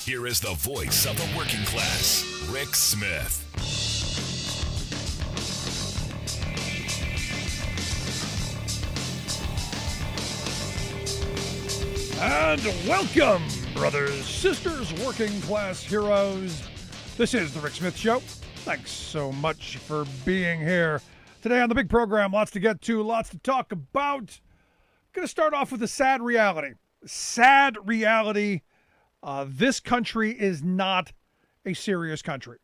Here is the voice of the working class, Rick Smith. And welcome, brothers, sisters, working class heroes. This is the Rick Smith Show. Thanks so much for being here. Today on the big program, lots to get to, lots to talk about. Going to start off with a sad reality. Sad reality. This country is not a serious country.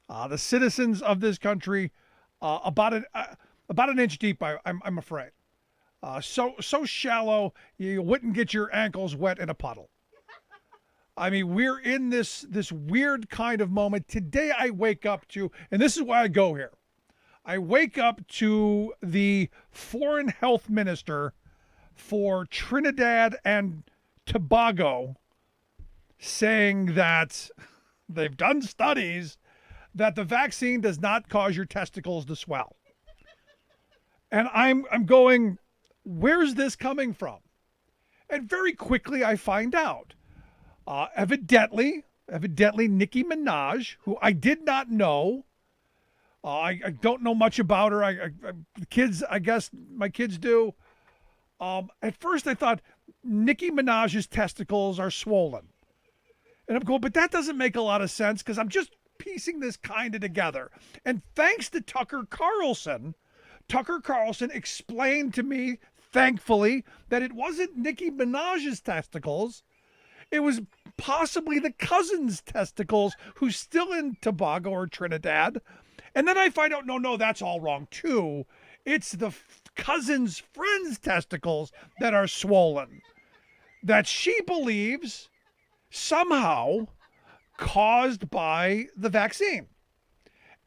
The citizens of this country, about an inch deep, I'm afraid. So shallow you wouldn't get your ankles wet in a puddle. I mean, we're in this weird kind of moment. Today I wake up to, and this is why I go here. I wake up to the foreign health minister for Trinidad and Tobago saying that they've done studies that the vaccine does not cause your testicles to swell. And I'm going, where's this coming from? And very quickly I find out. Evidently, Nicki Minaj, who I did not know, I don't know much about her. The kids, I guess my kids do. At first I thought Nicki Minaj's testicles are swollen. And I'm going, but that doesn't make a lot of sense because I'm just piecing this kind of together. And thanks to Tucker Carlson explained to me, thankfully, that it wasn't Nicki Minaj's testicles. It was possibly the cousin's testicles who's still in Tobago or Trinidad. And then I find out, no, that's all wrong too. It's the cousin's friend's testicles that are swollen. That she believes somehow caused by the vaccine.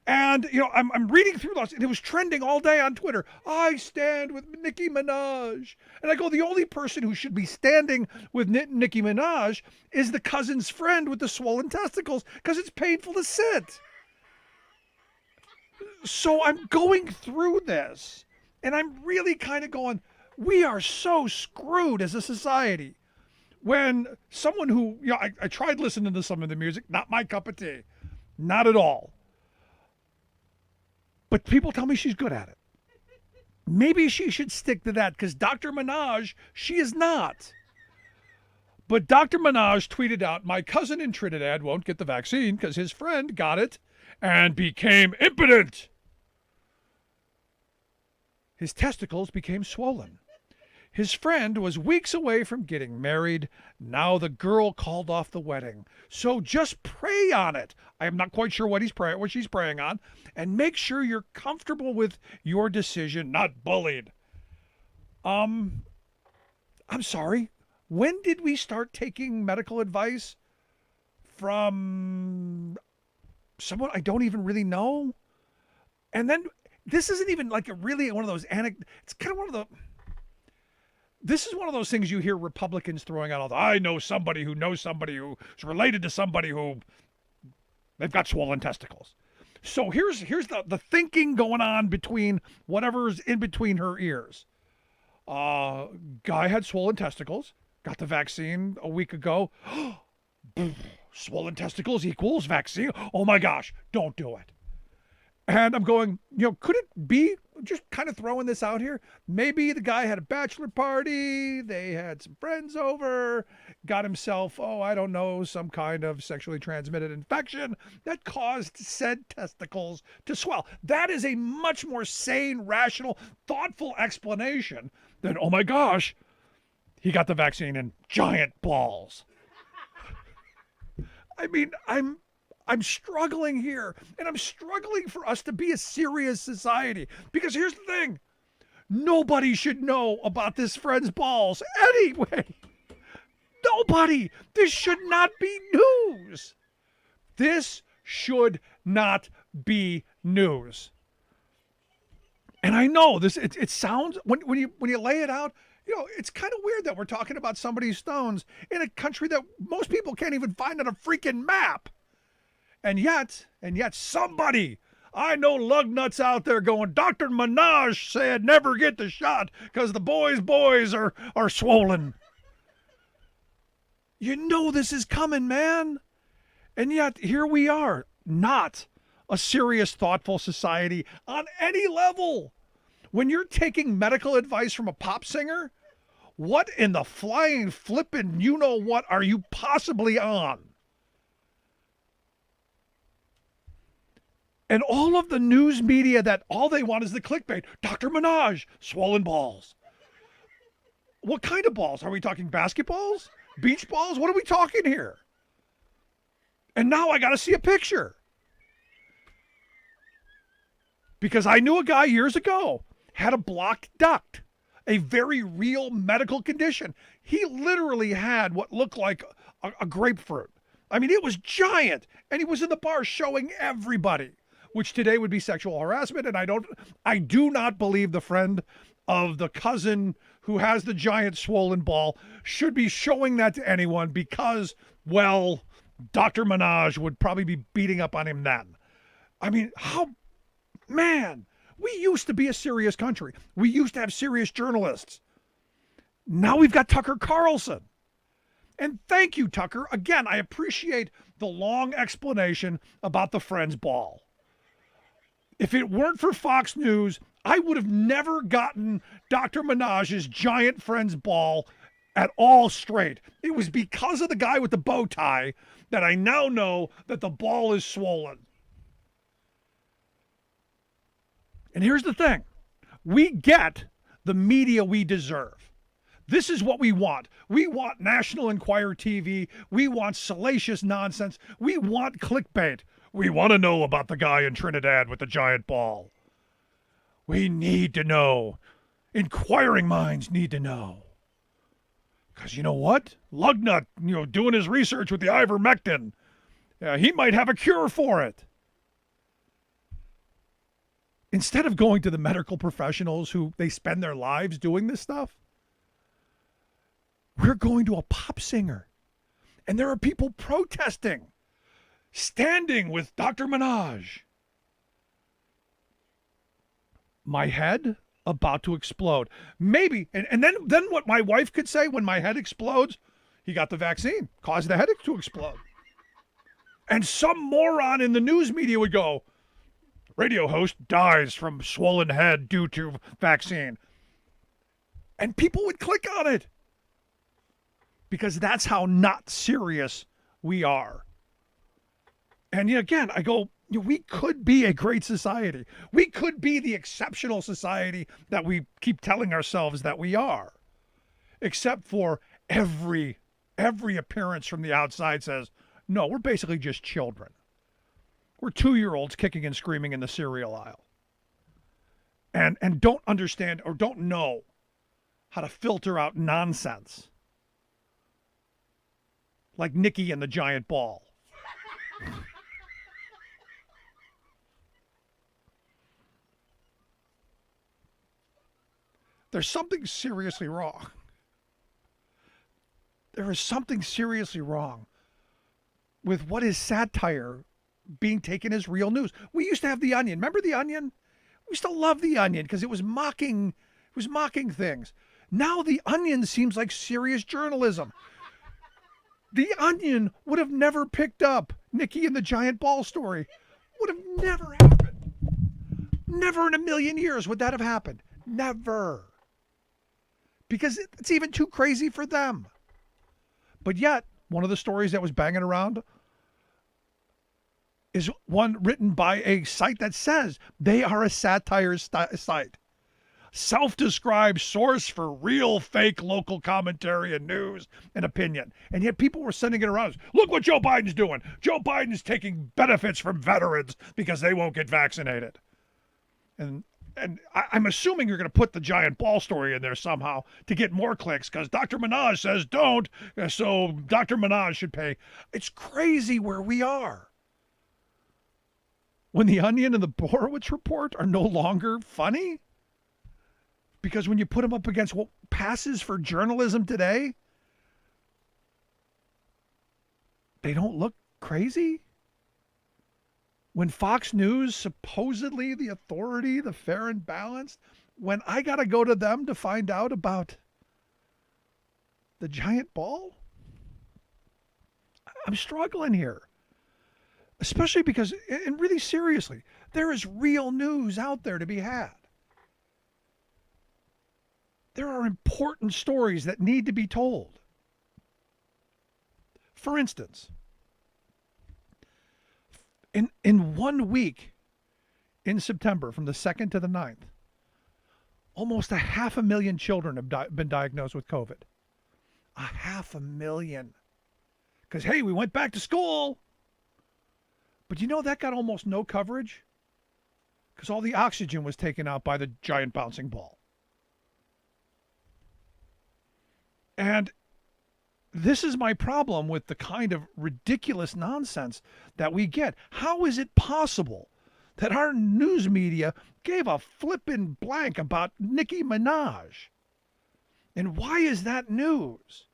And, I'm reading through those, and it was trending all day on Twitter. I stand with Nicki Minaj. And I go, the only person who should be standing with Nicki Minaj is the cousin's friend with the swollen testicles, because it's painful to sit. So I'm going through this, and I'm really kind of going, we are so screwed as a society. When someone who, I tried listening to some of the music, not my cup of tea, not at all. But people tell me she's good at it. Maybe she should stick to that because Dr. Minaj, she is not. But Dr. Minaj tweeted out, my cousin in Trinidad won't get the vaccine because his friend got it and became impotent. His testicles became swollen. His friend was weeks away from getting married. Now the girl called off the wedding. So just pray on it. I am not quite sure what she's praying on. And make sure you're comfortable with your decision, not bullied. I'm sorry. When did we start taking medical advice from someone I don't even really know? And then this isn't even like one of those it's kind of one of the... This is one of those things you hear Republicans throwing out. I know somebody who knows somebody who's related to somebody who they've got swollen testicles. So here's the thinking going on between whatever's in between her ears. Guy had swollen testicles, got the vaccine a week ago. Swollen testicles equals vaccine. Oh my gosh, don't do it. And I'm going, could it be, just kind of throwing this out here, maybe the guy had a bachelor party, they had some friends over, got himself, some kind of sexually transmitted infection that caused said testicles to swell. That is a much more sane, rational, thoughtful explanation than, oh my gosh, he got the vaccine in giant balls. I mean, I'm struggling here, and I'm struggling for us to be a serious society. Because here's the thing. Nobody should know about this friend's balls anyway. Nobody. This should not be news. This should not be news. And I know this. It sounds, when you lay it out, it's kind of weird that we're talking about somebody's stones in a country that most people can't even find on a freaking map. And yet somebody, I know lug nuts out there going, Dr. Minaj said never get the shot because the boys are swollen. You know this is coming, man. And yet, here we are, not a serious, thoughtful society on any level. When you're taking medical advice from a pop singer, what in the flying, flippin' you know what are you possibly on? And all of the news media that all they want is the clickbait. Dr. Minaj, swollen balls. What kind of balls? Are we talking basketballs? Beach balls? What are we talking here? And now I got to see a picture. Because I knew a guy years ago had a blocked duct, a very real medical condition. He literally had what looked like a grapefruit. I mean, it was giant. And he was in the bar showing everybody, which today would be sexual harassment. And I do not believe the friend of the cousin who has the giant swollen ball should be showing that to anyone because, well, Dr. Minaj would probably be beating up on him then. I mean, man, we used to be a serious country. We used to have serious journalists. Now we've got Tucker Carlson. And thank you, Tucker. Again, I appreciate the long explanation about the Friends ball. If it weren't for Fox News, I would have never gotten Dr. Minaj's giant Friends ball at all straight. It was because of the guy with the bow tie that I now know that the ball is swollen. And here's the thing. We get the media we deserve. This is what we want. We want National Enquirer TV. We want salacious nonsense. We want clickbait. We want to know about the guy in Trinidad with the giant ball. We need to know. Inquiring minds need to know. Because you know what? Lugnut, doing his research with the ivermectin. He might have a cure for it. Instead of going to the medical professionals who they spend their lives doing this stuff, we're going to a pop singer. And there are people protesting, standing with Dr. Minaj. My head about to explode. Maybe, and then what my wife could say when my head explodes, he got the vaccine, caused the headache to explode. And some moron in the news media would go, radio host dies from swollen head due to vaccine. And people would click on it. Because that's how not serious we are. And again, I go, we could be a great society. We could be the exceptional society that we keep telling ourselves that we are. Except for every appearance from the outside says, no, we're basically just children. We're 2-year-olds kicking and screaming in the cereal aisle. And don't understand or don't know how to filter out nonsense. Like Nikki and the giant ball. There's something seriously wrong. There is something seriously wrong with what is satire being taken as real news. We used to have The Onion. Remember The Onion? We used to love The Onion because it was mocking things. Now The Onion seems like serious journalism. The Onion would have never picked up Nikki and the giant ball story. Would have never happened. Never in a million years would that have happened. Never. Because it's even too crazy for them. But yet, one of the stories that was banging around is one written by a site that says they are a satire site. Self-described source for real fake local commentary and news and opinion. And yet people were sending it around. Look what Joe Biden's doing. Joe Biden's taking benefits from veterans because they won't get vaccinated. And I'm assuming you're going to put the giant ball story in there somehow to get more clicks because Dr. Minaj says don't, so Dr. Minaj should pay. It's crazy where we are. When The Onion and the Borowitz Report are no longer funny, because when you put them up against what passes for journalism today, they don't look crazy. When Fox News, supposedly the authority, the fair and balanced, when I got to go to them to find out about the giant ball? I'm struggling here. Especially because, and really seriously, there is real news out there to be had. There are important stories that need to be told. For instance, in 1 week in September, from the 2nd to the 9th, almost 500,000 children have been diagnosed with COVID. 500,000. Because, hey, we went back to school. But you know that got almost no coverage? Because all the oxygen was taken out by the giant bouncing ball. And this is my problem with the kind of ridiculous nonsense that we get. How is it possible that our news media gave a flippin' blank about Nicki Minaj? And why is that news?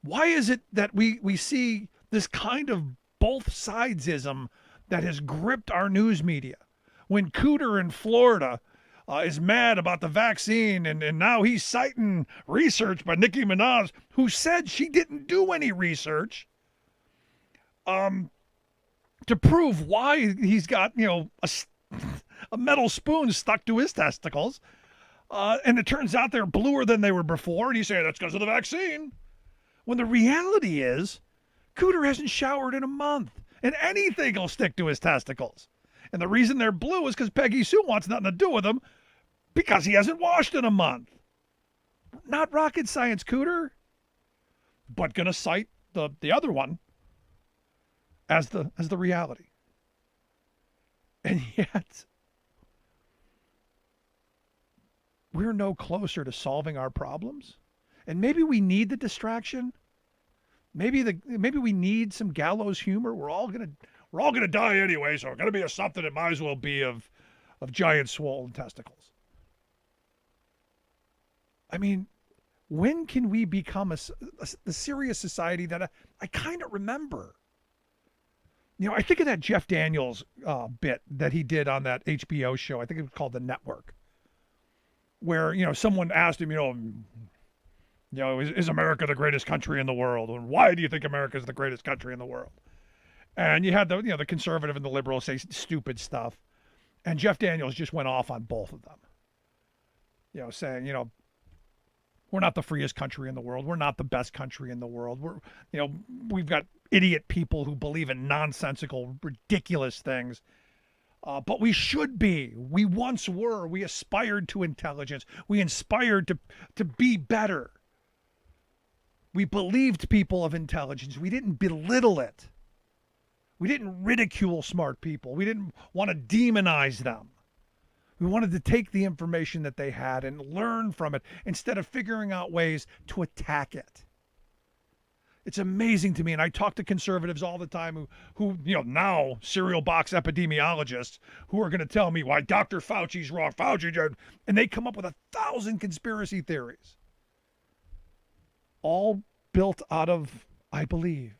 Why is it that we see this kind of both sidesism that has gripped our news media? When Cooter in Florida is mad about the vaccine, and now he's citing research by Nicki Minaj, who said she didn't do any research to prove why he's got, a metal spoon stuck to his testicles. And it turns out they're bluer than they were before, and he's saying that's because of the vaccine. When the reality is, Cooter hasn't showered in a month, and anything will stick to his testicles. And the reason they're blue is because Peggy Sue wants nothing to do with him because he hasn't washed in a month. Not rocket science, Cooter. But going to cite the other one as the reality. And yet, we're no closer to solving our problems. And maybe we need the distraction. Maybe we need some gallows humor. We're all gonna die anyway, so it's gonna be something that might as well be of giant swollen testicles. I mean, when can we become the serious society that I kind of remember? I think of that Jeff Daniels bit that he did on that HBO show. I think it was called The Network, where someone asked him, is America the greatest country in the world? And why do you think America is the greatest country in the world? And you had the conservative and the liberal say stupid stuff. And Jeff Daniels just went off on both of them. Saying, we're not the freest country in the world. We're not the best country in the world. We've got idiot people who believe in nonsensical, ridiculous things. But we should be. We once were. We aspired to intelligence. We aspired to be better. We believed people of intelligence. We didn't belittle it. We didn't ridicule smart people. We didn't want to demonize them. We wanted to take the information that they had and learn from it instead of figuring out ways to attack it. It's amazing to me, and I talk to conservatives all the time who now cereal box epidemiologists who are going to tell me why Dr. Fauci's wrong, and they come up with 1,000 conspiracy theories. All built out of, I believe.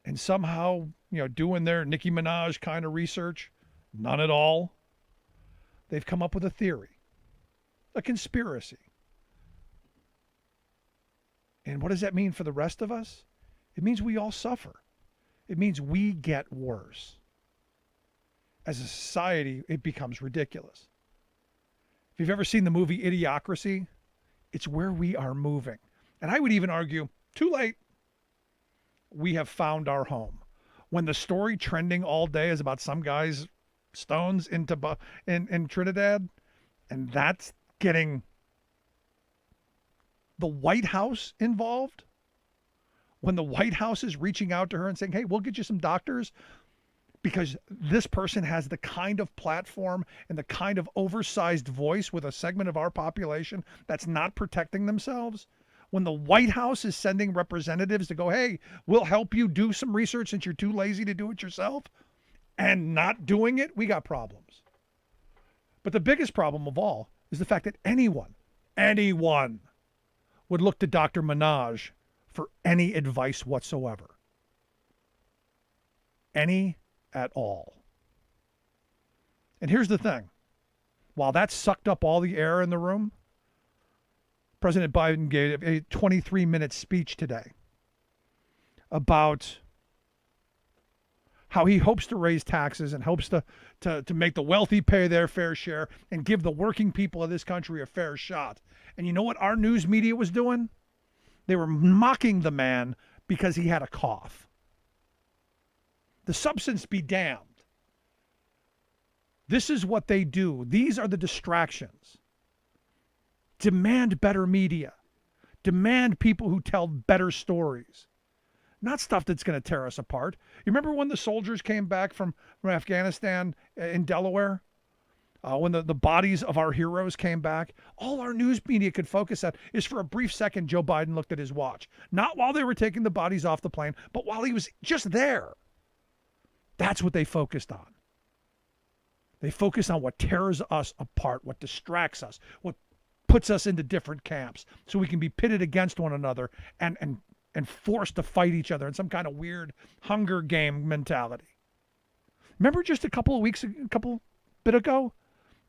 And somehow, doing their Nicki Minaj kind of research, none at all. They've come up with a theory, a conspiracy. And what does that mean for the rest of us? It means we all suffer. It means we get worse. As a society, it becomes ridiculous. If you've ever seen the movie Idiocracy, it's where we are moving. And I would even argue, too late, we have found our home. When the story trending all day is about some guy's stones in Trinidad, and that's getting the White House involved, when the White House is reaching out to her and saying, hey, we'll get you some doctors because this person has the kind of platform and the kind of oversized voice with a segment of our population that's not protecting themselves. When the White House is sending representatives to go, hey, we'll help you do some research since you're too lazy to do it yourself, and not doing it, we got problems. But the biggest problem of all is the fact that anyone would look to Dr. Minaj for any advice whatsoever. Any at all. And here's the thing. While that sucked up all the air in the room, President Biden gave a 23-minute speech today about how he hopes to raise taxes and hopes to make the wealthy pay their fair share and give the working people of this country a fair shot. And you know what our news media was doing? They were mocking the man because he had a cough. The substance be damned. This is what they do. These are the distractions. Demand better media. Demand people who tell better stories. Not stuff that's going to tear us apart. You remember when the soldiers came back from Afghanistan in Delaware? When the bodies of our heroes came back? All our news media could focus on is for a brief second Joe Biden looked at his watch. Not while they were taking the bodies off the plane, but while he was just there. That's what they focused on. They focus on what tears us apart, what distracts us, what puts us into different camps so we can be pitted against one another and forced to fight each other in some kind of weird Hunger Game mentality. Remember just a couple bit ago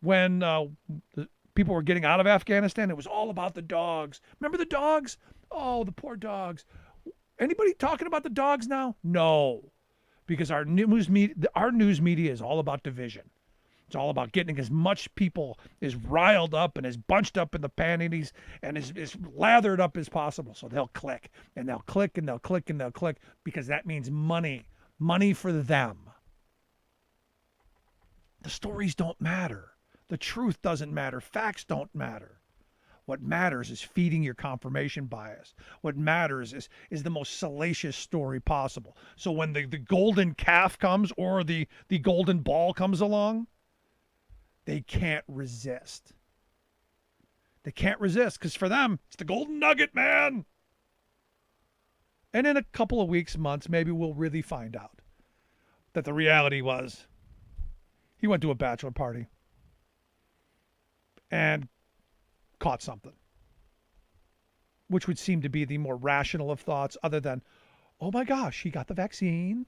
when the people were getting out of Afghanistan? It was all about the dogs. Remember the dogs? Oh, the poor dogs. Anybody talking about the dogs now? No, because our news media is all about division. It's all about getting as much people as riled up and as bunched up in the panties and as lathered up as possible. So they'll click and they'll click and they'll click and they'll click because that means money. Money for them. The stories don't matter. The truth doesn't matter. Facts don't matter. What matters is feeding your confirmation bias. What matters is the most salacious story possible. So when the golden calf comes or the golden ball comes along, they can't resist. They can't resist because for them, it's the golden nugget, man. And in a couple of weeks, months, maybe we'll really find out that the reality was he went to a bachelor party and caught something, which would seem to be the more rational of thoughts other than, oh my gosh, he got the vaccine.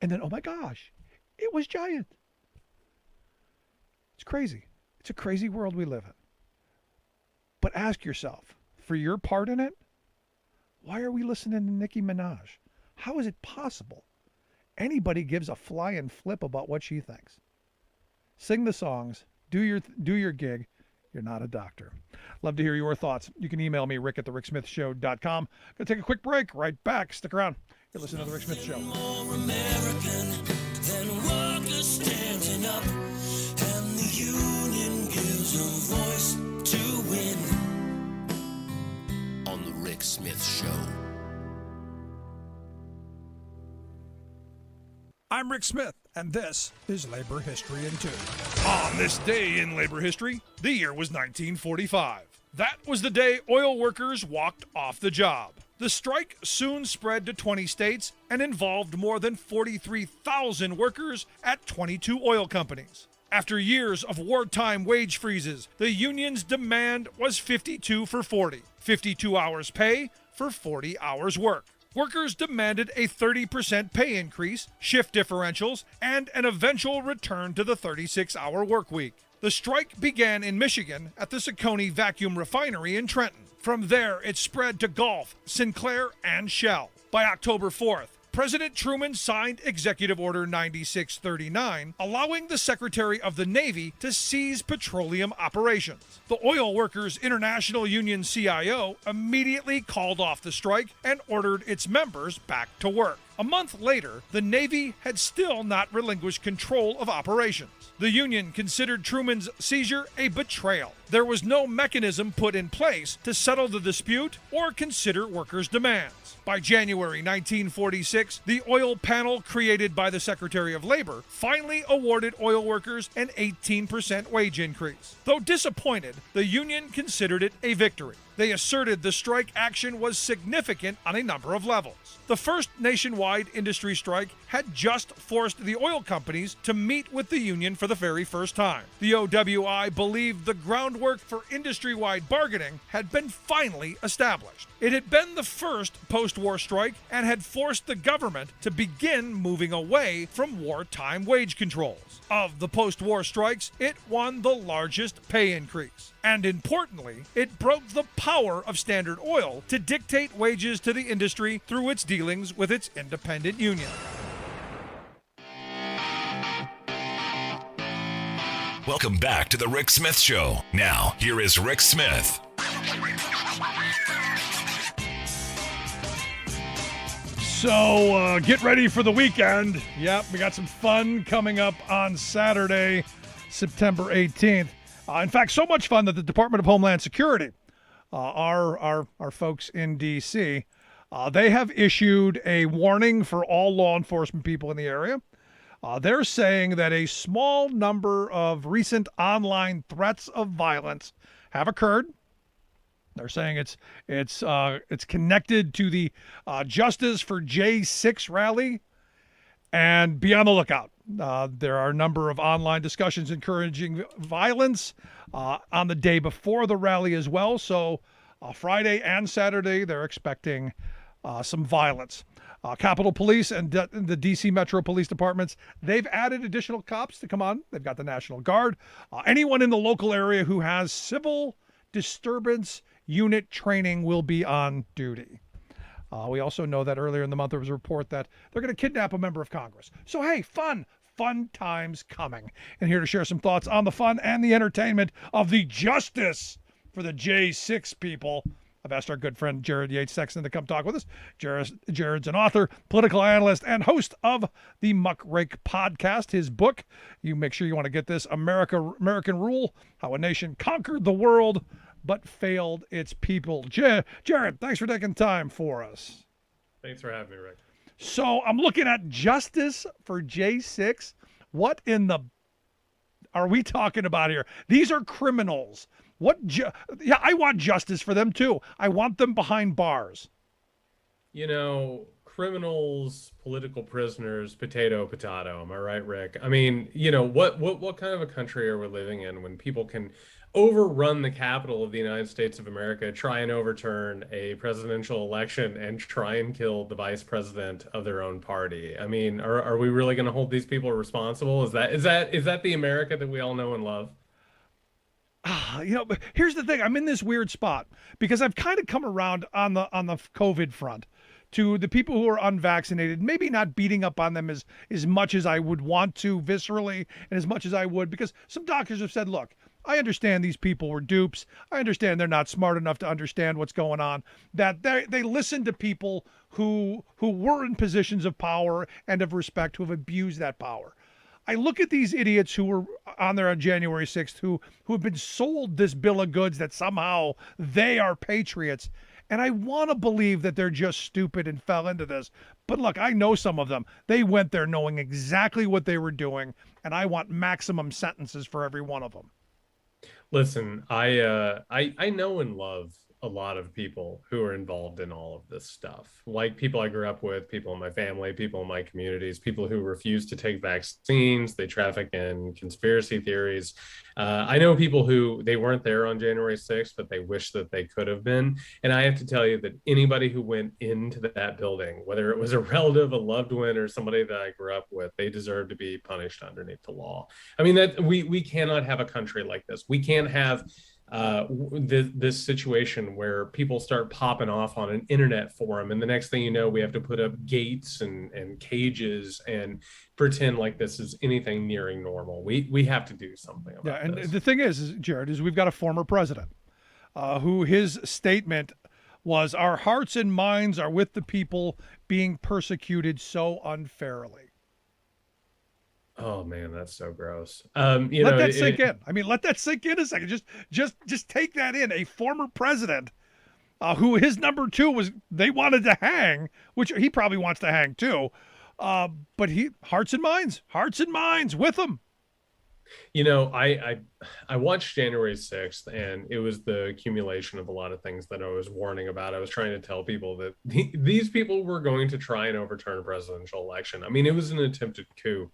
And then, oh my gosh, it was giant. It's crazy. It's a crazy world we live in. But ask yourself, for your part in it, why are we listening to Nicki Minaj? How is it possible anybody gives a flying flip about what she thinks? Sing the songs, do your gig. You're not a doctor. Love to hear your thoughts. You can email me, rick@thericksmithshow.com. Gonna take a quick break. Right back. Stick around. You're listening to The Rick Smith Show. More American than workers standing up. And the union gives a voice to win. On The Rick Smith Show. I'm Rick Smith, and this is Labor History in 2. On this day in labor history, the year was 1945. That was the day oil workers walked off the job. The strike soon spread to 20 states and involved more than 43,000 workers at 22 oil companies. After years of wartime wage freezes, the union's demand was 52 for 40, 52 hours pay for 40 hours work. Workers demanded a 30% pay increase, shift differentials, and an eventual return to the 36-hour work week. The strike began in Michigan at the Saccone Vacuum Refinery in Trenton. From there, it spread to Gulf, Sinclair, and Shell. By October 4th, President Truman signed Executive Order 9639, allowing the Secretary of the Navy to seize petroleum operations. The Oil Workers International Union CIO immediately called off the strike and ordered its members back to work. A month later, the Navy had still not relinquished control of operations. The Union considered Truman's seizure a betrayal. There was no mechanism put in place to settle the dispute or consider workers' demands. By January 1946, the oil panel created by the Secretary of Labor finally awarded oil workers an 18% wage increase. Though disappointed, the union considered it a victory. They asserted the strike action was significant on a number of levels. The first nationwide industry-wide industry strike had just forced the oil companies to meet with the union for the very first time. The OWI believed the groundwork for industry-wide bargaining had been finally established. It had been the first post-war strike and had forced the government to begin moving away from wartime wage controls. Of the post-war strikes, it won the largest pay increase. And importantly, it broke the power of Standard Oil to dictate wages to the industry through its dealings with its independent union. Welcome back to the Rick Smith Show. Now, here is Rick Smith. So get ready for the weekend. Yep, we got some fun coming up on Saturday, September 18th. In fact, so much fun that the Department of Homeland Security, our folks in D.C., they have issued a warning for all law enforcement people in the area. They're saying that a small number of recent online threats of violence have occurred. They're saying it's connected to the Justice for J6 rally, and be on the lookout. There are a number of online discussions encouraging violence on the day before the rally as well. So Friday and Saturday, they're expecting some violence. Capitol Police and the D.C. Metro Police Departments, they've added additional cops to come on. They've got the National Guard. Anyone in the local area who has civil disturbance unit training will be on duty. We also know that earlier in the month there was a report that they're going to kidnap a member of Congress. So, hey, fun times coming. And here to share some thoughts on the fun and the entertainment of the justice for the J6 people, I've asked our good friend Jared Yates Sexton to come talk with us. Jared's an author, political analyst, and host of the Muckrake podcast. His book, you make sure you want to get this, American Rule, How a Nation Conquered the World but Failed Its People. Jared, thanks for taking time for us. Thanks for having me, Rick. So I'm looking at justice for J6. What in the are we talking about here? These are criminals. I want justice for them too. I want them behind bars. You know, criminals, political prisoners, potato. Am I right, Rick? I mean, you know, what kind of a country are we living in when people can overrun the capital of the United States of America, try and overturn a presidential election, and try and kill the vice president of their own party? I mean, are we really going to hold these people responsible? Is that the America that we all know and love? You know, but here's the thing. I'm in this weird spot because I've kind of come around on the COVID front to the people who are unvaccinated, maybe not beating up on them as much as I would want to viscerally and as much as I would, because some doctors have said, look, I understand these people were dupes. I understand they're not smart enough to understand what's going on, that they listen to people who were in positions of power and of respect, who have abused that power. I look at these idiots who were on there on January 6th, who have been sold this bill of goods that somehow they are patriots. And I want to believe that they're just stupid and fell into this. But look, I know some of them. They went there knowing exactly what they were doing, and I want maximum sentences for every one of them. Listen, I know and love a lot of people who are involved in all of this stuff, like people I grew up with, people in my family, people in my communities, people who refuse to take vaccines, they traffic in conspiracy theories. I know people who they weren't there on January 6th, but they wish that they could have been. And I have to tell you that anybody who went into that building, whether it was a relative, a loved one, or somebody that I grew up with, they deserve to be punished underneath the law. I mean, that we cannot have a country like this. We can't have this situation where people start popping off on an internet forum, and the next thing you know, we have to put up gates and cages and pretend like this is anything nearing normal. We have to do something about this. And the thing is, Jared, is we've got a former president who his statement was, our hearts and minds are with the people being persecuted so unfairly. Oh man, that's so gross. Let that sink in. I mean, let that sink in a second. Just take that in. A former president who his number two was, they wanted to hang, which he probably wants to hang too. But he hearts and minds with him. I watched January 6th, and it was the accumulation of a lot of things that I was warning about. I was trying to tell people that these people were going to try and overturn a presidential election. I mean, it was an attempted coup.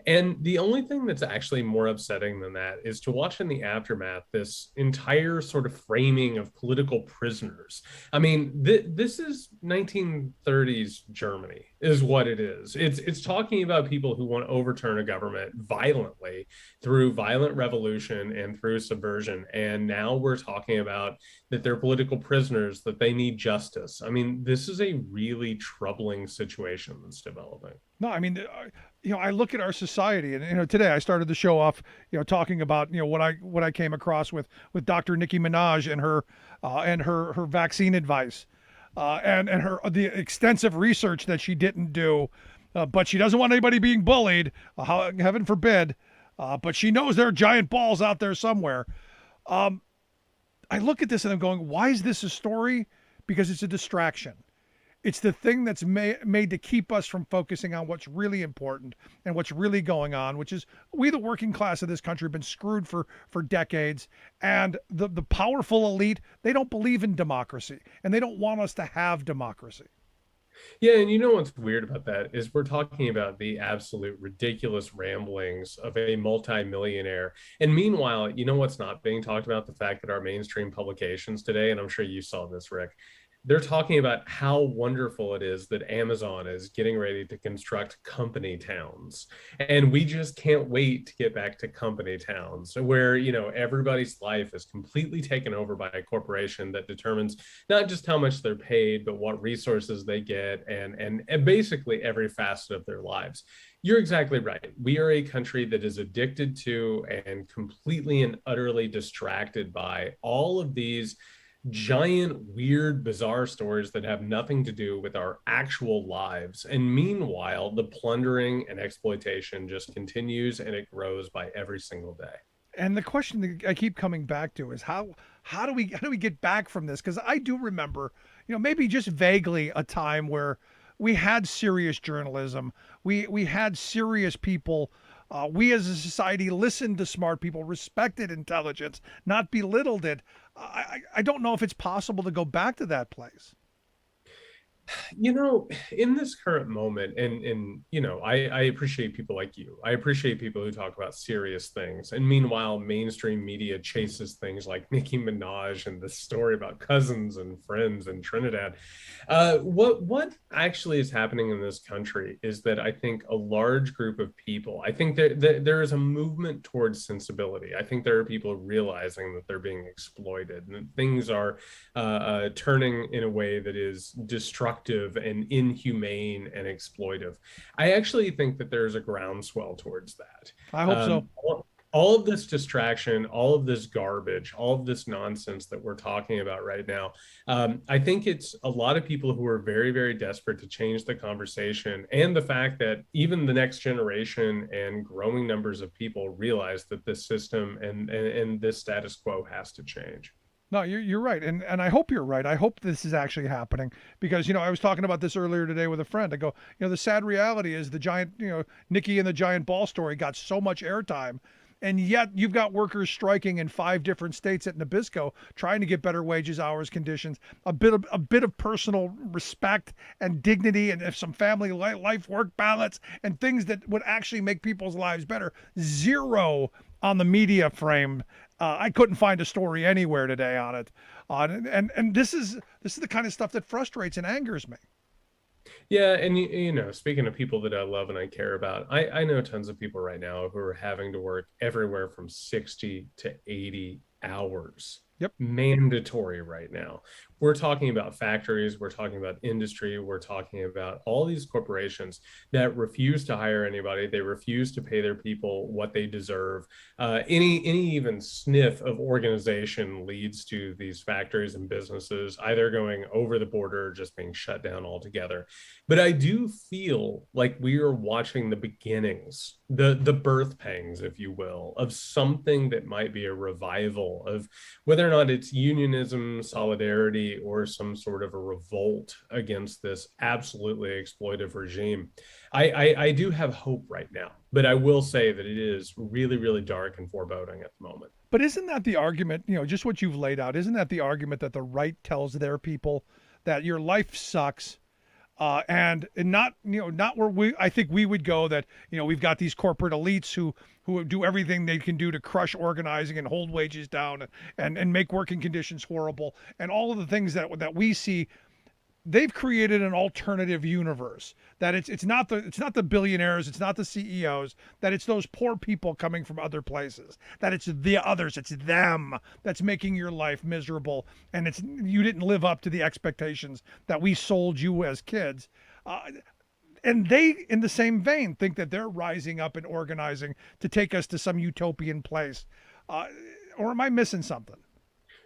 And the only thing that's actually more upsetting than that is to watch in the aftermath this entire sort of framing of political prisoners. I mean, this is 1930s Germany is what it is. It's talking about people who want to overturn a government violently through violent revolution and through subversion. And now we're talking about that they're political prisoners, that they need justice. I mean, this is a really troubling situation that's developing. No, I mean, I look at our society, and today I started the show off, talking about what I came across with Dr. Nicki Minaj and her vaccine advice, and her the extensive research that she didn't do, but she doesn't want anybody being bullied, heaven forbid, but she knows there are giant balls out there somewhere. I look at this and I'm going, why is this a story? Because it's a distraction. It's the thing that's made to keep us from focusing on what's really important and what's really going on, which is we, the working class of this country, have been screwed for decades. And the powerful elite, they don't believe in democracy, and they don't want us to have democracy. Yeah, and you know what's weird about that is we're talking about the absolute ridiculous ramblings of a multimillionaire. And meanwhile, you know what's not being talked about? The fact that our mainstream publications today, and I'm sure you saw this, Rick, they're talking about how wonderful it is that Amazon is getting ready to construct company towns. And we just can't wait to get back to company towns where, everybody's life is completely taken over by a corporation that determines not just how much they're paid, but what resources they get and basically every facet of their lives. You're exactly right. We are a country that is addicted to and completely and utterly distracted by all of these giant, weird, bizarre stories that have nothing to do with our actual lives. And meanwhile, the plundering and exploitation just continues and it grows by every single day. And the question that I keep coming back to is how do we get back from this? Because I do remember, maybe just vaguely a time where we had serious journalism, we had serious people. We as a society listened to smart people, respected intelligence, not belittled it. I don't know if it's possible to go back to that place. In this current moment, I appreciate people like you. I appreciate people who talk about serious things. And meanwhile, mainstream media chases things like Nicki Minaj and this story about cousins and friends in Trinidad. What actually is happening in this country is that I think a large group of people, I think that there is a movement towards sensibility. I think there are people realizing that they're being exploited and that things are turning in a way that is destructive and inhumane and exploitive. I actually think that there's a groundswell towards that. I hope so. All of this distraction, all of this garbage, all of this nonsense that we're talking about right now, I think it's a lot of people who are very, very desperate to change the conversation, and the fact that even the next generation and growing numbers of people realize that this system and this status quo has to change. No, you're right, and I hope you're right. I hope this is actually happening because I was talking about this earlier today with a friend. I go, the sad reality is the giant, Nikki and the giant ball story got so much airtime, and yet you've got workers striking in 5 different states at Nabisco trying to get better wages, hours, conditions, a bit of personal respect and dignity, and if some family life work balance and things that would actually make people's lives better. Zero on the media frame. I couldn't find a story anywhere today on it. And this is the kind of stuff that frustrates and angers me. Yeah, and speaking of people that I love and I care about, I know tons of people right now who are having to work everywhere from 60 to 80 hours. Yep. Mandatory right now. We're talking about factories, we're talking about industry, we're talking about all these corporations that refuse to hire anybody. They refuse to pay their people what they deserve. Any even sniff of organization leads to these factories and businesses either going over the border or just being shut down altogether. But I do feel like we are watching the beginnings, the birth pangs, if you will, of something that might be a revival of whether whether or not it's unionism, solidarity, or some sort of a revolt against this absolutely exploitive regime, I do have hope right now. But I will say that it is really, really dark and foreboding at the moment. But isn't that the argument, just what you've laid out, isn't that the argument that the right tells their people that your life sucks? And not, not where I think we would go, that, we've got these corporate elites who do everything they can do to crush organizing and hold wages down and make working conditions horrible. And all of the things that we see, they've created an alternative universe, that it's not the billionaires, it's not the CEOs, that it's those poor people coming from other places, that it's the others, it's them that's making your life miserable, and you didn't live up to the expectations that we sold you as kids. And they, in the same vein, think that they're rising up and organizing to take us to some utopian place. Or am I missing something?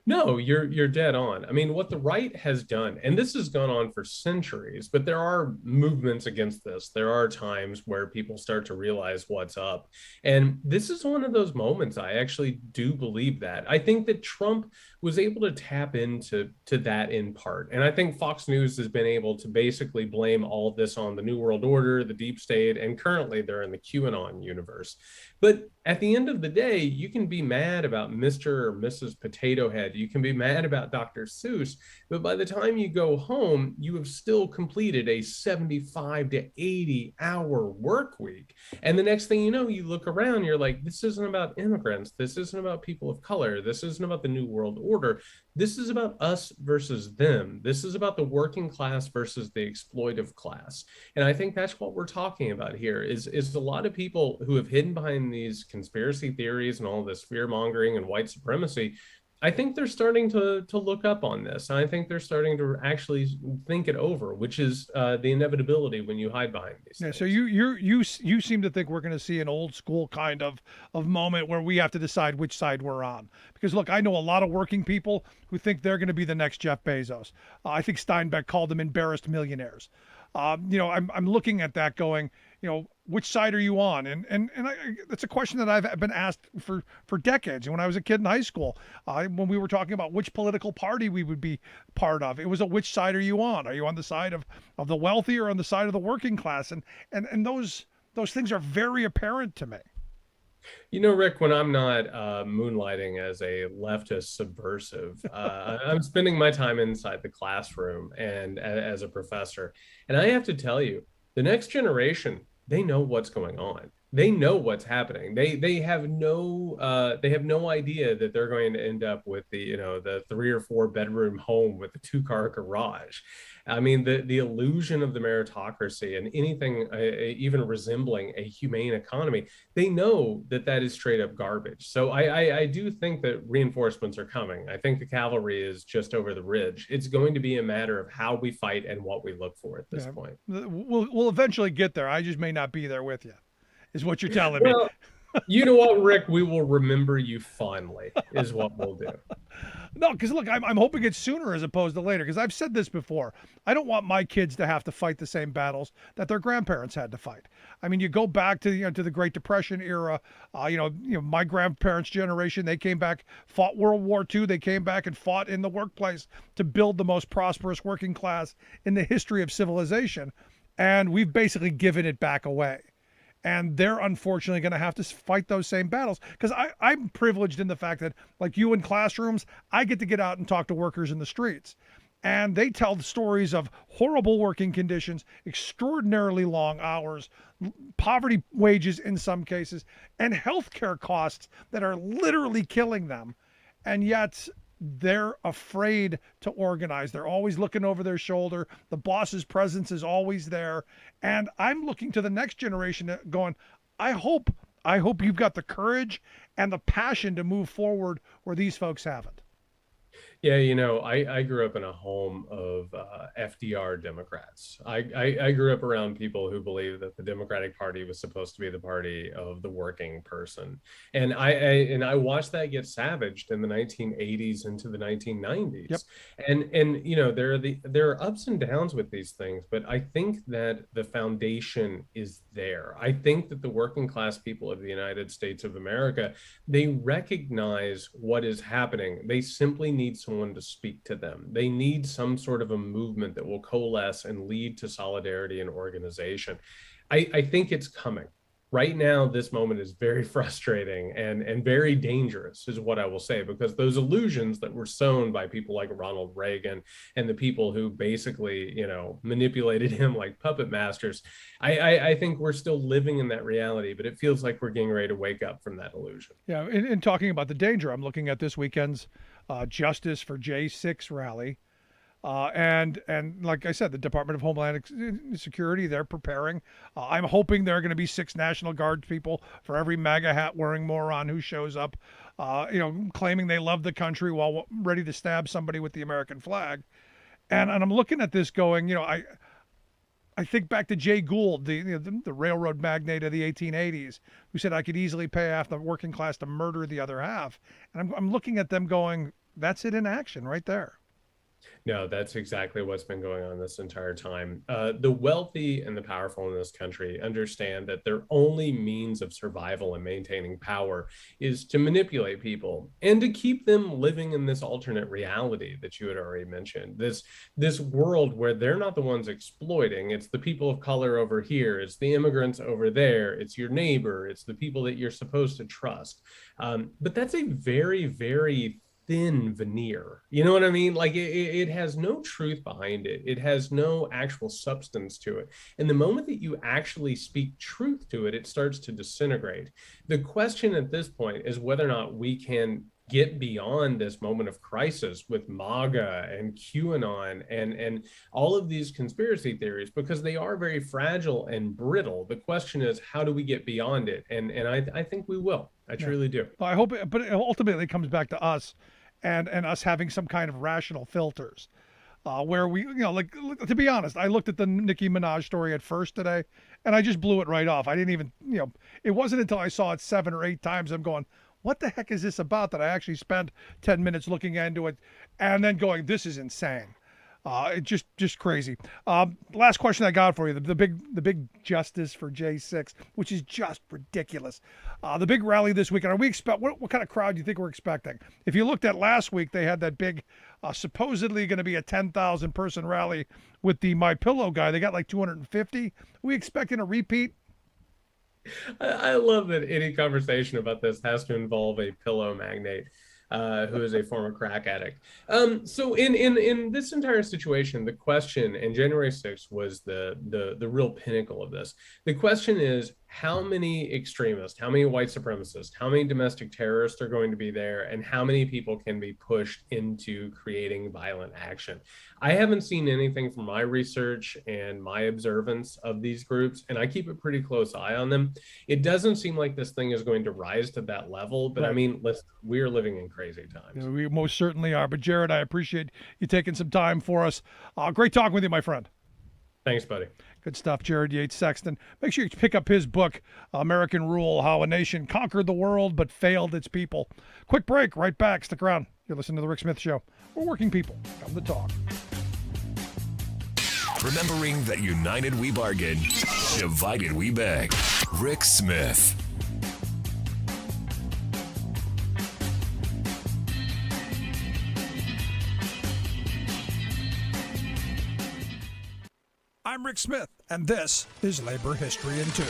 No, you're dead on. I mean, what the right has done, and this has gone on for centuries, but there are movements against this. There are times where people start to realize what's up. And this is one of those moments. I actually do believe that. I think that Trump was able to tap into that in part. And I think Fox News has been able to basically blame all of this on the New World Order, the deep state, and currently they're in the QAnon universe. But at the end of the day, you can be mad about Mr. or Mrs. Potato Head. You can be mad about Dr. Seuss. But by the time you go home, you have still completed a 75 to 80 hour work week. And the next thing you know, you look around, you're like, this isn't about immigrants. This isn't about people of color. This isn't about the New World Order. This is about us versus them. This is about the working class versus the exploitive class. And I think that's what we're talking about here is a lot of people who have hidden behind these conspiracy theories and all this fear mongering and white supremacy. I think they're starting to look up on this. And I think they're starting to actually think it over, which is the inevitability when you hide behind these things. So you seem to think we're going to see an old school kind of moment where we have to decide which side we're on. Because look, I know a lot of working people who think they're going to be the next Jeff Bezos. I think Steinbeck called them embarrassed millionaires. I'm looking at that going, which side are you on? And that's a question that I've been asked for decades. When I was a kid in high school, when we were talking about which political party we would be part of, it was which side are you on? Are you on the side of the wealthy or on the side of the working class? And those things are very apparent to me. Rick, when I'm not moonlighting as a leftist subversive, I'm spending my time inside the classroom and as a professor. And I have to tell you, the next generation, they know what's going on. They know what's happening. They have no idea that they're going to end up with the 3 or 4 bedroom home with a 2-car garage. I mean, the illusion of the meritocracy and anything even resembling a humane economy, they know that is straight up garbage. So I do think that reinforcements are coming. I think the cavalry is just over the ridge. It's going to be a matter of how we fight and what we look for at this point. We'll eventually get there. I just may not be there with you, is what you're telling me. You know what, Rick? We will remember you fondly, is what we'll do. No, because look, I'm hoping it's sooner as opposed to later. Because I've said this before, I don't want my kids to have to fight the same battles that their grandparents had to fight. I mean, you go back to to the Great Depression era. My grandparents' generation, they came back, fought World War II. They came back and fought in the workplace to build the most prosperous working class in the history of civilization, and we've basically given it back away. And they're unfortunately going to have to fight those same battles, because I'm privileged in the fact that, like you in classrooms, I get to get out and talk to workers in the streets. And they tell the stories of horrible working conditions, extraordinarily long hours, poverty wages in some cases, and healthcare costs that are literally killing them. And yet they're afraid to organize. They're always looking over their shoulder. The boss's presence is always there. And I'm looking to the next generation going, I hope you've got the courage and the passion to move forward where these folks haven't. Yeah, I grew up in a home of FDR Democrats. I grew up around people who believed that the Democratic Party was supposed to be the party of the working person, and I watched that get savaged in the 1980s into the 1990s. Yep. And there are ups and downs with these things, but I think that the foundation is there. I think that the working class people of the United States of America, they recognize what is happening. They simply need someone to speak to them. They need some sort of a movement that will coalesce and lead to solidarity and organization. I think it's coming. Right now, this moment is very frustrating and very dangerous, is what I will say, because those illusions that were sown by people like Ronald Reagan and the people who basically, manipulated him like puppet masters, I think we're still living in that reality, but it feels like we're getting ready to wake up from that illusion. Yeah, in talking about the danger, I'm looking at this weekend's Justice for J6 rally. And like I said, the Department of Homeland Security, they're preparing. I'm hoping there are going to be 6 National Guard people for every MAGA hat wearing moron who shows up, claiming they love the country while ready to stab somebody with the American flag. And I'm looking at this going, I think back to Jay Gould, the railroad magnate of the 1880s, who said I could easily pay half the working class to murder the other half. And I'm looking at them going, that's it in action right there. No, that's exactly what's been going on this entire time. The wealthy and the powerful in this country understand that their only means of survival and maintaining power is to manipulate people and to keep them living in this alternate reality that you had already mentioned. This world where they're not the ones exploiting. It's the people of color over here. It's the immigrants over there. It's your neighbor. It's the people that you're supposed to trust. But that's a very, very thin veneer. You know what I mean? Like it has no truth behind it. It has no actual substance to it. And the moment that you actually speak truth to it, it starts to disintegrate. The question at this point is whether or not we can get beyond this moment of crisis with MAGA and QAnon and all of these conspiracy theories, because they are very fragile and brittle. The question is, how do we get beyond it? And I think we will. I truly do. Well, I hope it, but it ultimately comes back to us and us having some kind of rational filters. Where we, like, to be honest, I looked at the Nicki Minaj story at first today, and I just blew it right off. I didn't even, it wasn't until I saw it 7 or 8 times, I'm going, what the heck is this about, that I actually spent 10 minutes looking into it and then going, this is insane. It's just crazy. Last question I got for you: the big Justice for J6, which is just ridiculous. The big rally this weekend. Are we what kind of crowd do you think we're expecting? If you looked at last week, they had that big, supposedly going to be a 10,000 person rally with the My Pillow guy. They got like 250. Are we expecting a repeat? I love that any conversation about this has to involve a pillow magnate who is a former crack addict. So in this entire situation, the question, and January 6th was the real pinnacle of this. The question is, how many extremists, how many white supremacists, how many domestic terrorists are going to be there, and how many people can be pushed into creating violent action? I haven't seen anything from my research and my observance of these groups, and I keep a pretty close eye on them. It doesn't seem like this thing is going to rise to that level, but right. I mean, listen, we are living in crazy times. Yeah, we most certainly are. But Jared, I appreciate you taking some time for us. Great talking with you, my friend. Thanks, buddy. Good stuff, Jared Yates Sexton. Make sure you pick up his book, American Rule, How a Nation Conquered the World but Failed Its People. Quick break, right back. Stick around. You're listening to The Rick Smith Show. We're working people. Come to talk. Remembering that united we bargain, divided we beg. Rick Smith. I'm Rick Smith, and this is Labor History in 2.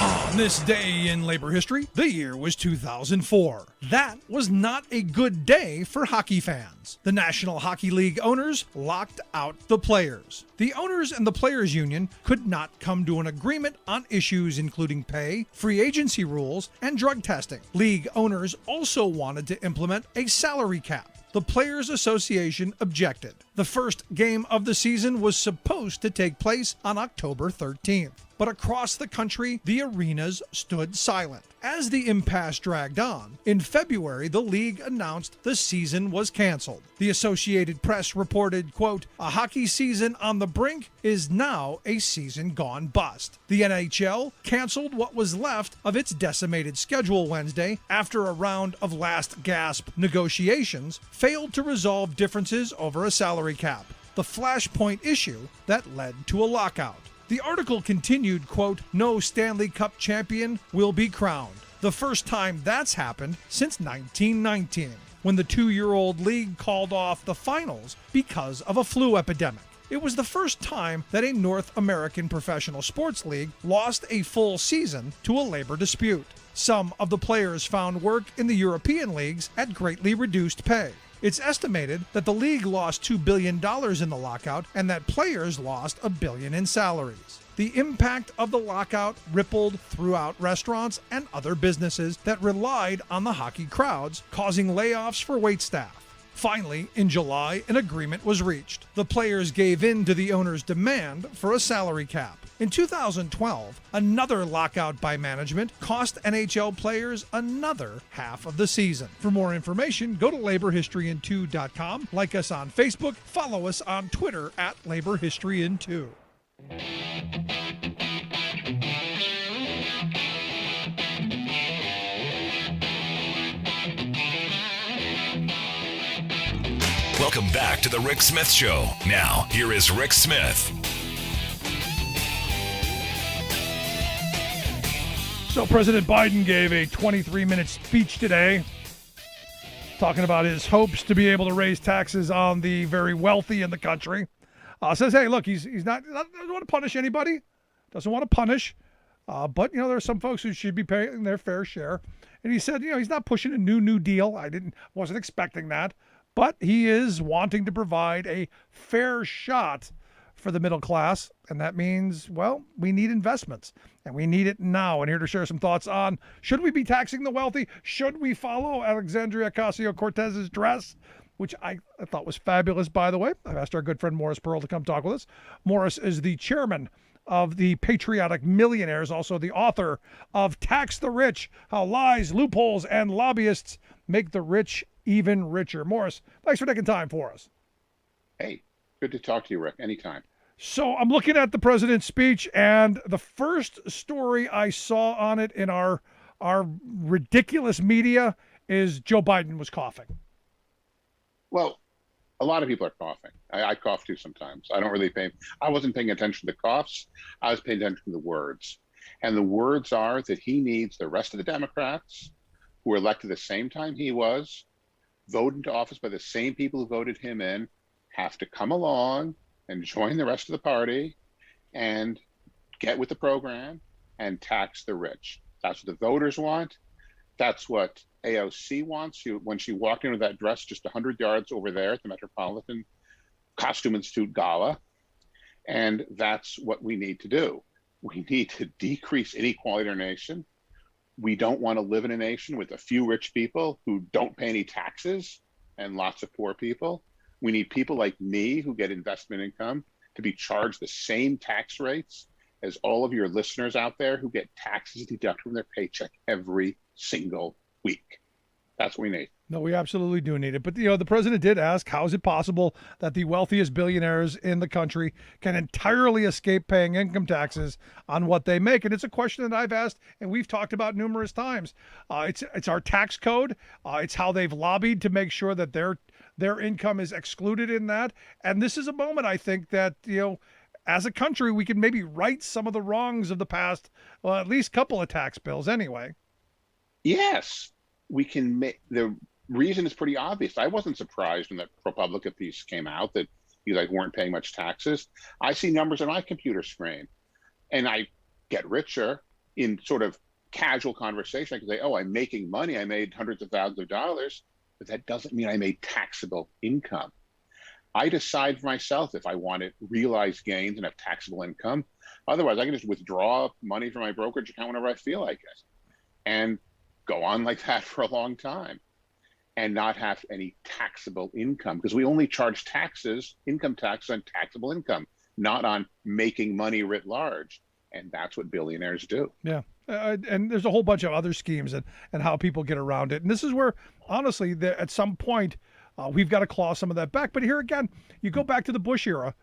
On this day in labor history, the year was 2004. That was not a good day for hockey fans. The National Hockey League owners locked out the players. The owners and the players' union could not come to an agreement on issues including pay, free agency rules, and drug testing. League owners also wanted to implement a salary cap. The Players Association objected. The first game of the season was supposed to take place on October 13th. but across the country, the arenas stood silent. As the impasse dragged on, in February, the league announced the season was canceled. The Associated Press reported, quote, "A hockey season on the brink is now a season gone bust." The NHL canceled what was left of its decimated schedule Wednesday after a round of last-gasp negotiations failed to resolve differences over a salary cap, the flashpoint issue that led to a lockout. The article continued, quote, "No Stanley Cup champion will be crowned. The first time that's happened since 1919, when the 2-year-old league called off the finals because of a flu epidemic. It was the first time that a North American professional sports league lost a full season to a labor dispute. Some of the players found work in the European leagues at greatly reduced pay. It's estimated that the league lost $2 billion in the lockout and that players lost $1 billion in salaries. The impact of the lockout rippled throughout restaurants and other businesses that relied on the hockey crowds, causing layoffs for waitstaff. Finally, in July, an agreement was reached. The players gave in to the owner's demand for a salary cap. In 2012, another lockout by management cost NHL players another half of the season. For more information, go to laborhistoryin2.com, like us on Facebook, follow us on Twitter at laborhistoryin2. Welcome back to the Rick Smith Show. Now, here is Rick Smith. So President Biden gave a 23-minute speech today talking about his hopes to be able to raise taxes on the very wealthy in the country. Says, hey, look, he's not doesn't want to punish anybody, doesn't want to punish, but, there are some folks who should be paying their fair share. And he said, he's not pushing a new deal. Wasn't expecting that. But he is wanting to provide a fair shot for the middle class. And that means, well, we need investments and we need it now. And here to share some thoughts on, should we be taxing the wealthy? Should we follow Alexandria Ocasio-Cortez's dress, which I thought was fabulous, by the way. I've asked our good friend Morris Pearl to come talk with us. Morris is the chairman of the Patriotic Millionaires, also the author of Tax the Rich, How Lies, Loopholes, and Lobbyists Make the Rich Even Richer. Morris, thanks for taking time for us. Hey, good to talk to you, Rick. Anytime. So I'm looking at the president's speech, and the first story I saw on it in our ridiculous media is Joe Biden was coughing. Well, a lot of people are coughing. I cough too sometimes. I wasn't paying attention to coughs. I was paying attention to the words. And the words are that he needs the rest of the Democrats who were elected the same time he was, voted into office by the same people who voted him in, have to come along and join the rest of the party and get with the program and tax the rich. That's what the voters want. That's what AOC wants. When she walked into that dress just 100 yards over there at the Metropolitan Costume Institute Gala. And that's what we need to do. We need to decrease inequality in our nation. We don't want to live in a nation with a few rich people who don't pay any taxes and lots of poor people. We need people like me who get investment income to be charged the same tax rates as all of your listeners out there who get taxes deducted from their paycheck every single week. That's what we need. No, we absolutely do need it. But, the president did ask, how is it possible that the wealthiest billionaires in the country can entirely escape paying income taxes on what they make? And it's a question that I've asked and we've talked about numerous times. It's our tax code. It's how they've lobbied to make sure that their income is excluded in that. And this is a moment, I think, that, as a country, we can maybe right some of the wrongs of the past, well, at least a couple of tax bills anyway. Yes, we can make the reason is pretty obvious. I wasn't surprised when that ProPublica piece came out that you weren't paying much taxes. I see numbers on my computer screen and I get richer in sort of casual conversation. I can say, oh, I'm making money. I made hundreds of thousands of dollars, but that doesn't mean I made taxable income. I decide for myself if I want to realize gains and have taxable income. Otherwise, I can just withdraw money from my brokerage account whenever I feel like it and go on like that for a long time and not have any taxable income, because we only charge taxes, income tax on taxable income, not on making money writ large. And that's what billionaires do. Yeah. And there's a whole bunch of other schemes and how people get around it. And this is where, honestly, at some point, we've got to claw some of that back. But here again, you go back to the Bush era,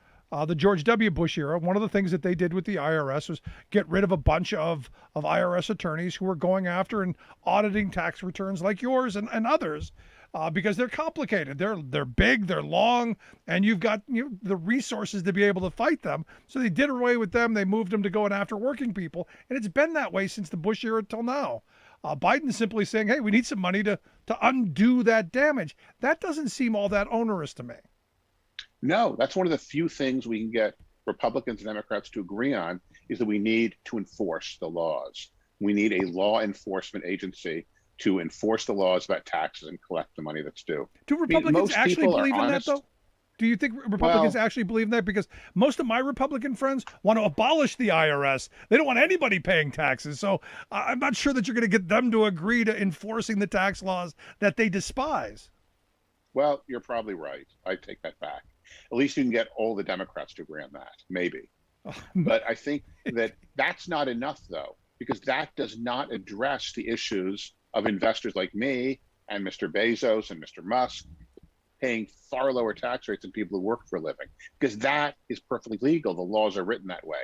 the George W. Bush era. One of the things that they did with the IRS was get rid of a bunch of IRS attorneys who were going after and auditing tax returns like yours and others. Because they're complicated, they're big, they're long, and you've got the resources to be able to fight them. So they did away with them. They moved them to going after working people, and it's been that way since the Bush era till now. Biden's simply saying, "Hey, we need some money to undo that damage." That doesn't seem all that onerous to me. No, that's one of the few things we can get Republicans and Democrats to agree on, is that we need to enforce the laws. We need a law enforcement agency to enforce the laws about taxes and collect the money that's due. Do Republicans actually believe in that, though? Do you think Republicans actually believe in that? Because most of my Republican friends want to abolish the IRS. They don't want anybody paying taxes. So I'm not sure that you're going to get them to agree to enforcing the tax laws that they despise. Well, you're probably right. I take that back. At least you can get all the Democrats to agree on that, maybe. But I think that that's not enough, though, because that does not address the issues of investors like me and Mr. Bezos and Mr. Musk paying far lower tax rates than people who work for a living, because that is perfectly legal. The laws are written that way.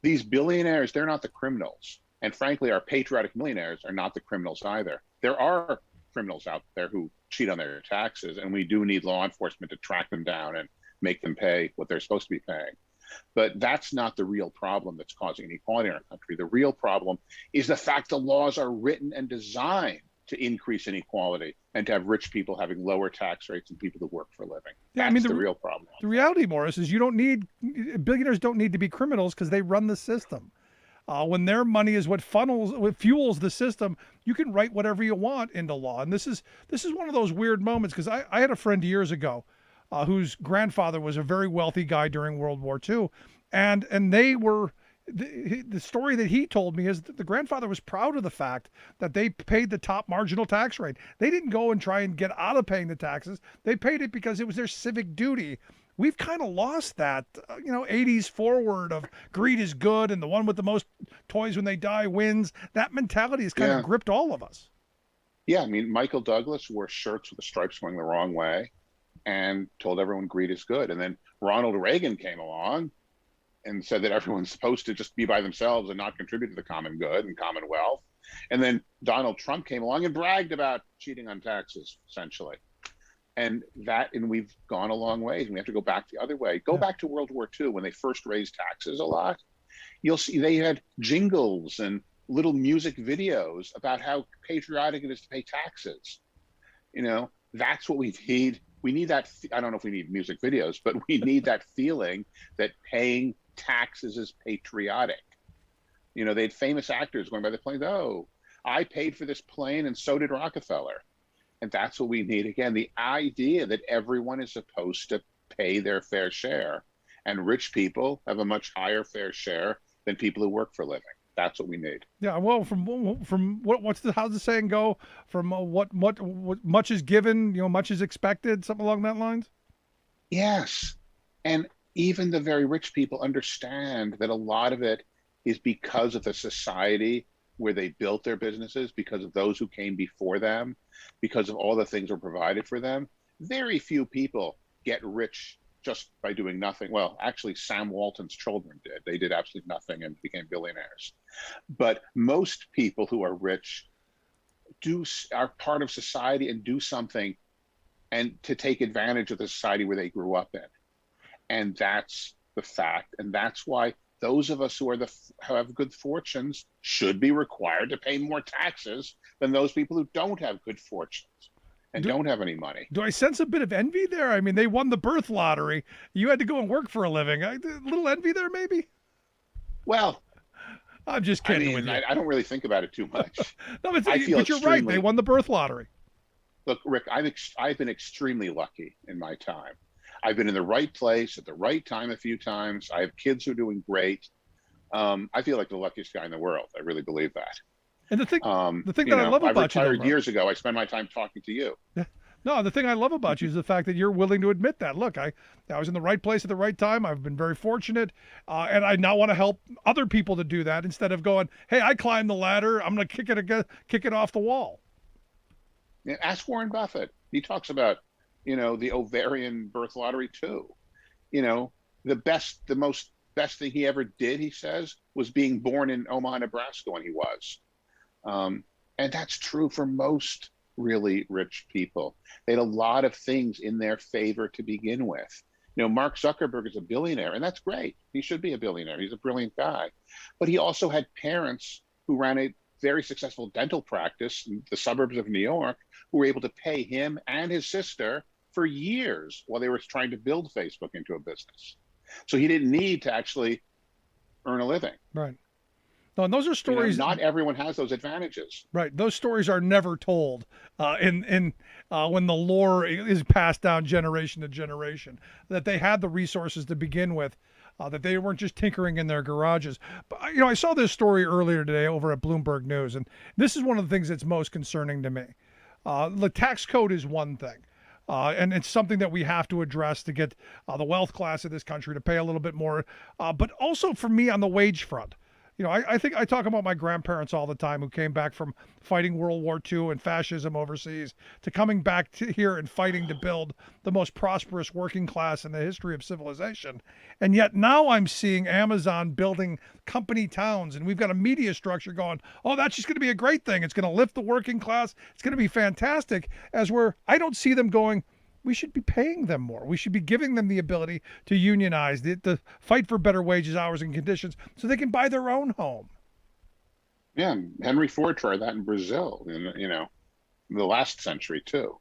These billionaires, they're not the criminals. And frankly, our patriotic millionaires are not the criminals either. There are criminals out there who cheat on their taxes, and we do need law enforcement to track them down and make them pay what they're supposed to be paying. But that's not the real problem that's causing inequality in our country. The real problem is the fact the laws are written and designed to increase inequality and to have rich people having lower tax rates than people who work for a living. That's the real problem. The reality, Morris, is billionaires don't need to be criminals because they run the system. When their money is what fuels the system, you can write whatever you want into law. And this is one of those weird moments, because I had a friend years ago whose grandfather was a very wealthy guy during World War II. And they were, the story that he told me is that the grandfather was proud of the fact that they paid the top marginal tax rate. They didn't go and try and get out of paying the taxes. They paid it because it was their civic duty. We've kind of lost that, 80s forward of greed is good and the one with the most toys when they die wins. That mentality has kind of gripped all of us. Yeah, I mean, Michael Douglas wore shirts with the stripes going the wrong way and told everyone greed is good. And then Ronald Reagan came along and said that everyone's supposed to just be by themselves and not contribute to the common good and commonwealth. And then Donald Trump came along and bragged about cheating on taxes, essentially. And we've gone a long way. And we have to go back the other way. Go back to World War II when they first raised taxes a lot. You'll see they had jingles and little music videos about how patriotic it is to pay taxes. That's what we need. We need that. I don't know if we need music videos, but we need that feeling that paying taxes is patriotic. They had famous actors going by the plane. Oh, I paid for this plane and so did Rockefeller. And that's what we need. Again, the idea that everyone is supposed to pay their fair share, and rich people have a much higher fair share than people who work for a living. That's what we need. Yeah, well, from how's the saying go? From what much is given, much is expected, something along that lines. Yes, and even the very rich people understand that a lot of it is because of the society where they built their businesses, because of those who came before them, because of all the things that were provided for them. Very few people get rich just by doing nothing. Well, actually, Sam Walton's children did. They did absolutely nothing and became billionaires. But most people who are rich are part of society and do something and to take advantage of the society where they grew up in. And that's the fact. And that's why those of us who have good fortunes should be required to pay more taxes than those people who don't have good fortunes and don't have any money. Do I sense a bit of envy there? I mean, they won the birth lottery. You had to go and work for a living. A little envy there, maybe? Well, I'm just kidding with you. I don't really think about it too much. No, but you're right. They won the birth lottery. Look, Rick, I've been extremely lucky in my time. I've been in the right place at the right time a few times. I have kids who are doing great. I feel like the luckiest guy in the world. I really believe that. And the thing that I love about you, I retired years ago. I spend my time talking to you. Yeah. No, the thing I love about you is the fact that you're willing to admit that. Look, I was in the right place at the right time. I've been very fortunate, and I now want to help other people to do that instead of going, "Hey, I climbed the ladder. I'm going to kick it off the wall." Yeah, ask Warren Buffett. He talks about, the ovarian birth lottery too. You know, the most best thing he ever did, he says, was being born in Omaha, Nebraska when he was. And that's true for most really rich people. They had a lot of things in their favor to begin with. Mark Zuckerberg is a billionaire, and that's great. He should be a billionaire. He's a brilliant guy. But he also had parents who ran a very successful dental practice in the suburbs of New York who were able to pay him and his sister for years while they were trying to build Facebook into a business. So he didn't need to actually earn a living. Right. No, and those are stories. Not everyone has those advantages. Right. Those stories are never told in when the lore is passed down generation to generation, that they had the resources to begin with, that they weren't just tinkering in their garages. But, I saw this story earlier today over at Bloomberg News, and this is one of the things that's most concerning to me. The tax code is one thing. And it's something that we have to address to get the wealth class of this country to pay a little bit more. But also for me on the wage front, I think I talk about my grandparents all the time who came back from fighting World War II and fascism overseas to coming back to here and fighting to build the most prosperous working class in the history of civilization. And yet now I'm seeing Amazon building company towns, and we've got a media structure going, oh, that's just going to be a great thing. It's going to lift the working class. It's going to be fantastic. I don't see them going, we should be paying them more. We should be giving them the ability to unionize, to fight for better wages, hours, and conditions so they can buy their own home. Yeah, Henry Ford tried that in Brazil, in the last century too.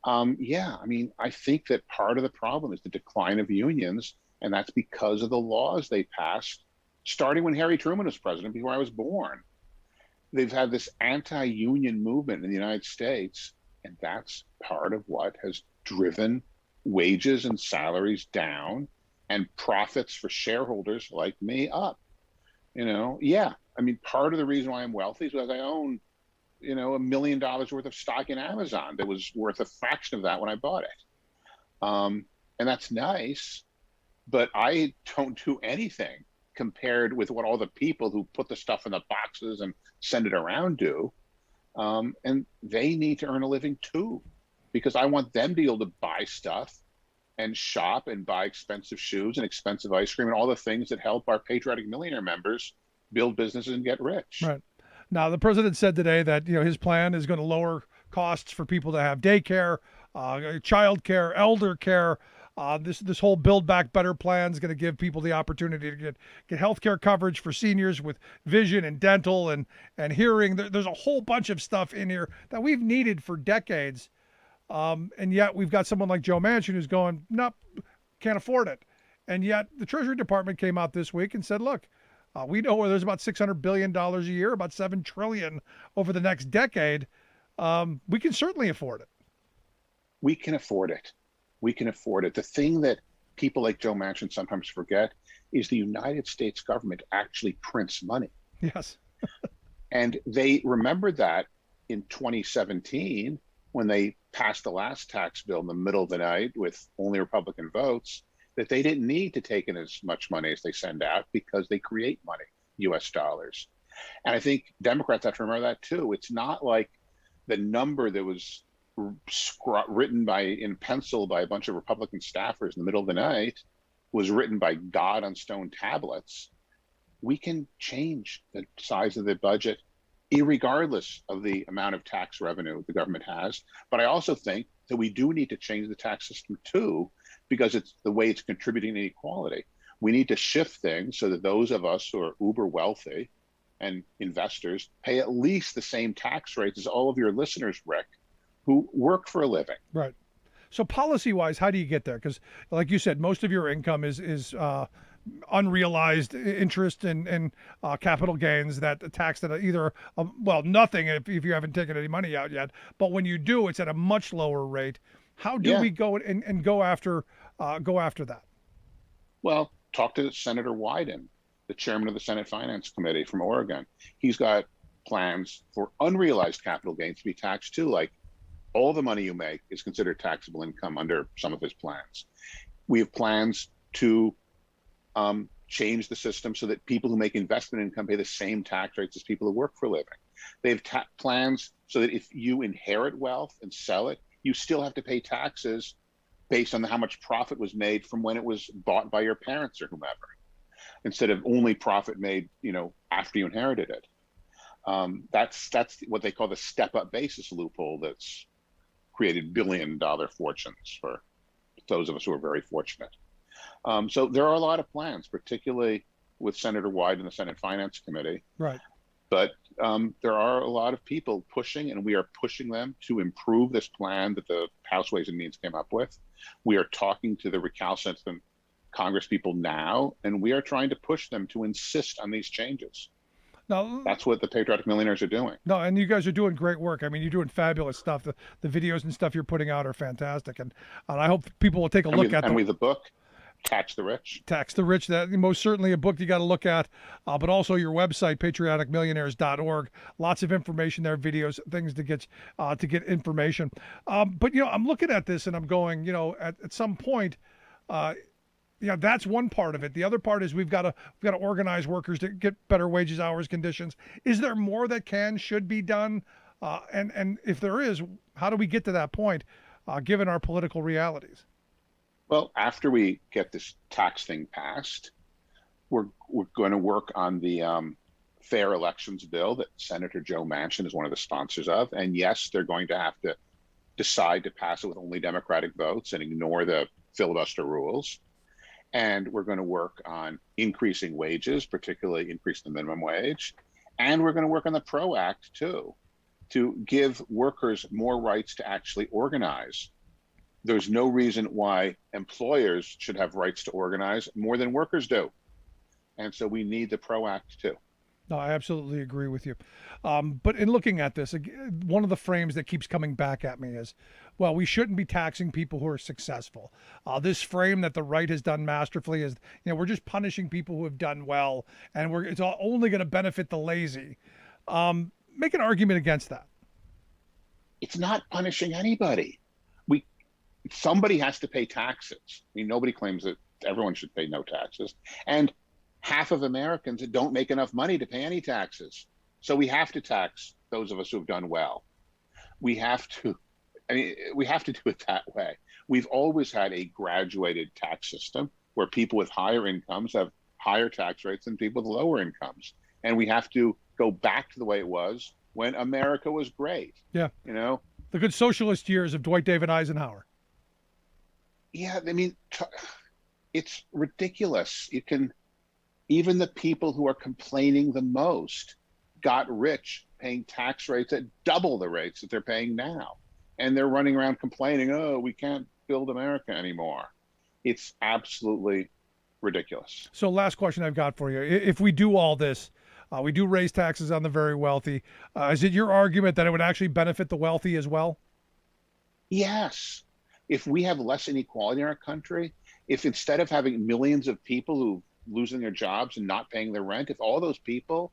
I think that part of the problem is the decline of unions, and that's because of the laws they passed, starting when Harry Truman was president, before I was born. They've had this anti-union movement in the United States, and that's part of what has driven wages and salaries down and profits for shareholders like me up. Part of the reason why I'm wealthy is because I own, $1 million worth of stock in Amazon that was worth a fraction of that when I bought it. And that's nice, but I don't do anything compared with what all the people who put the stuff in the boxes and send it around do. And they need to earn a living too, because I want them to be able to buy stuff and shop and buy expensive shoes and expensive ice cream and all the things that help our Patriotic Millionaire members build businesses and get rich. Right. Now, the president said today that his plan is going to lower costs for people to have daycare, child care, elder care. This whole Build Back Better plan is going to give people the opportunity to get health care coverage for seniors with vision and dental and hearing. There's a whole bunch of stuff in here that we've needed for decades. And yet we've got someone like Joe Manchin who's going, nope, can't afford it. And yet the Treasury Department came out this week and said, look, we know where there's about $600 billion a year, about $7 trillion over the next decade. We can certainly afford it. We can afford it. We can afford it. The thing that people like Joe Manchin sometimes forget is the United States government actually prints money. Yes. And they remembered that in 2017, when they passed the last tax bill in the middle of the night with only Republican votes, that they didn't need to take in as much money as they send out because they create money, US dollars. And I think Democrats have to remember that too. It's not like the number that was written in pencil by a bunch of Republican staffers in the middle of the night was written by God on stone tablets. We can change the size of the budget irregardless of the amount of tax revenue the government has. But I also think that we do need to change the tax system too, because it's the way it's contributing to inequality. We need to shift things so that those of us who are uber wealthy and investors pay at least the same tax rates as all of your listeners, Rick, who work for a living. Right. So policy-wise, how do you get there? Because like you said, most of your income is unrealized interest and capital gains that taxed at either, nothing if you haven't taken any money out yet. But when you do, it's at a much lower rate. How do we go and go after that? Well, talk to Senator Wyden, the chairman of the Senate Finance Committee from Oregon. He's got plans for unrealized capital gains to be taxed too, like all the money you make is considered taxable income under some of his plans. We have plans to change the system so that people who make investment income pay the same tax rates as people who work for a living. They have plans so that if you inherit wealth and sell it, you still have to pay taxes based on how much profit was made from when it was bought by your parents or whomever, instead of only profit made, after you inherited it. That's what they call the step-up basis loophole that's created billion-dollar fortunes for those of us who are very fortunate. So there are a lot of plans, particularly with Senator Wyden and the Senate Finance Committee. Right. But there are a lot of people pushing, and we are pushing them to improve this plan that the House Ways and Means came up with. We are talking to the recalcitrant Congress people now, and we are trying to push them to insist on these changes. Now, that's what the Patriotic Millionaires are doing. No, and you guys are doing great work. I mean, you're doing fabulous stuff. The videos and stuff you're putting out are fantastic, and I hope people will take a look at them. And with the book, Tax the Rich. Tax the Rich. That most certainly a book you got to look at, but also your website, patrioticmillionaires.org. Lots of information there, videos, things to get information. But I'm looking at this and I'm going, at some point, that's one part of it. The other part is we've got to organize workers to get better wages, hours, conditions. Is there more that should be done? And if there is, how do we get to that point, given our political realities? Well, after we get this tax thing passed, we're going to work on the fair elections bill that Senator Joe Manchin is one of the sponsors of. And yes, they're going to have to decide to pass it with only Democratic votes and ignore the filibuster rules. And we're going to work on increasing wages, particularly increase the minimum wage. And we're going to work on the PRO Act, too, to give workers more rights to actually organize. There's no reason why employers should have rights to organize more than workers do. And so we need the PRO Act, too. No, I absolutely agree with you. But in looking at this, one of the frames that keeps coming back at me is, well, we shouldn't be taxing people who are successful. This frame that the right has done masterfully is, we're just punishing people who have done well, and it's only going to benefit the lazy. Make an argument against that. It's not punishing anybody. Somebody has to pay taxes. I mean, nobody claims that everyone should pay no taxes. And half of Americans don't make enough money to pay any taxes. So we have to tax those of us who have done well. We have to do it that way. We've always had a graduated tax system where people with higher incomes have higher tax rates than people with lower incomes. And we have to go back to the way it was when America was great. Yeah. The good socialist years of Dwight David Eisenhower. Yeah, I mean, it's ridiculous. Even the people who are complaining the most got rich paying tax rates at double the rates that they're paying now. And they're running around complaining, oh, we can't build America anymore. It's absolutely ridiculous. So last question I've got for you. If we do all this, we do raise taxes on the very wealthy. Is it your argument that it would actually benefit the wealthy as well? Yes. If we have less inequality in our country, if instead of having millions of people who losing their jobs and not paying their rent, if all those people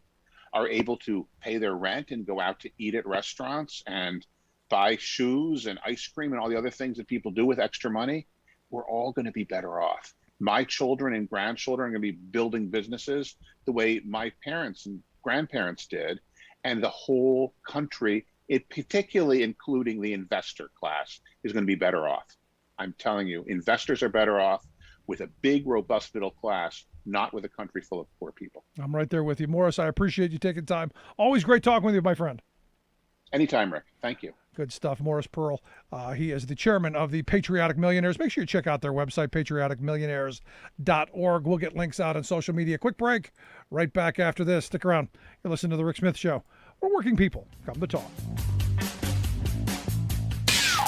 are able to pay their rent and go out to eat at restaurants and buy shoes and ice cream and all the other things that people do with extra money, we're all going to be better off. My children and grandchildren are going to be building businesses the way my parents and grandparents did, and the whole country, particularly including the investor class, is going to be better off. I'm telling you, investors are better off with a big, robust middle class, not with a country full of poor people. I'm right there with you. Morris, I appreciate you taking time. Always great talking with you, my friend. Anytime, Rick. Thank you. Good stuff. Morris Pearl. He is the chairman of the Patriotic Millionaires. Make sure you check out their website, patrioticmillionaires.org. We'll get links out on social media. Quick break. Right back after this. Stick around. You're listening to The Rick Smith Show. We're working people. Come to talk.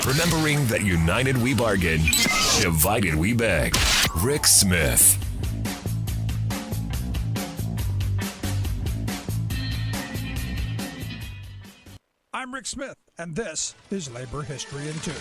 Remembering that united we bargain, divided we beg. Rick Smith. I'm Rick Smith. and this is Labor History in 2.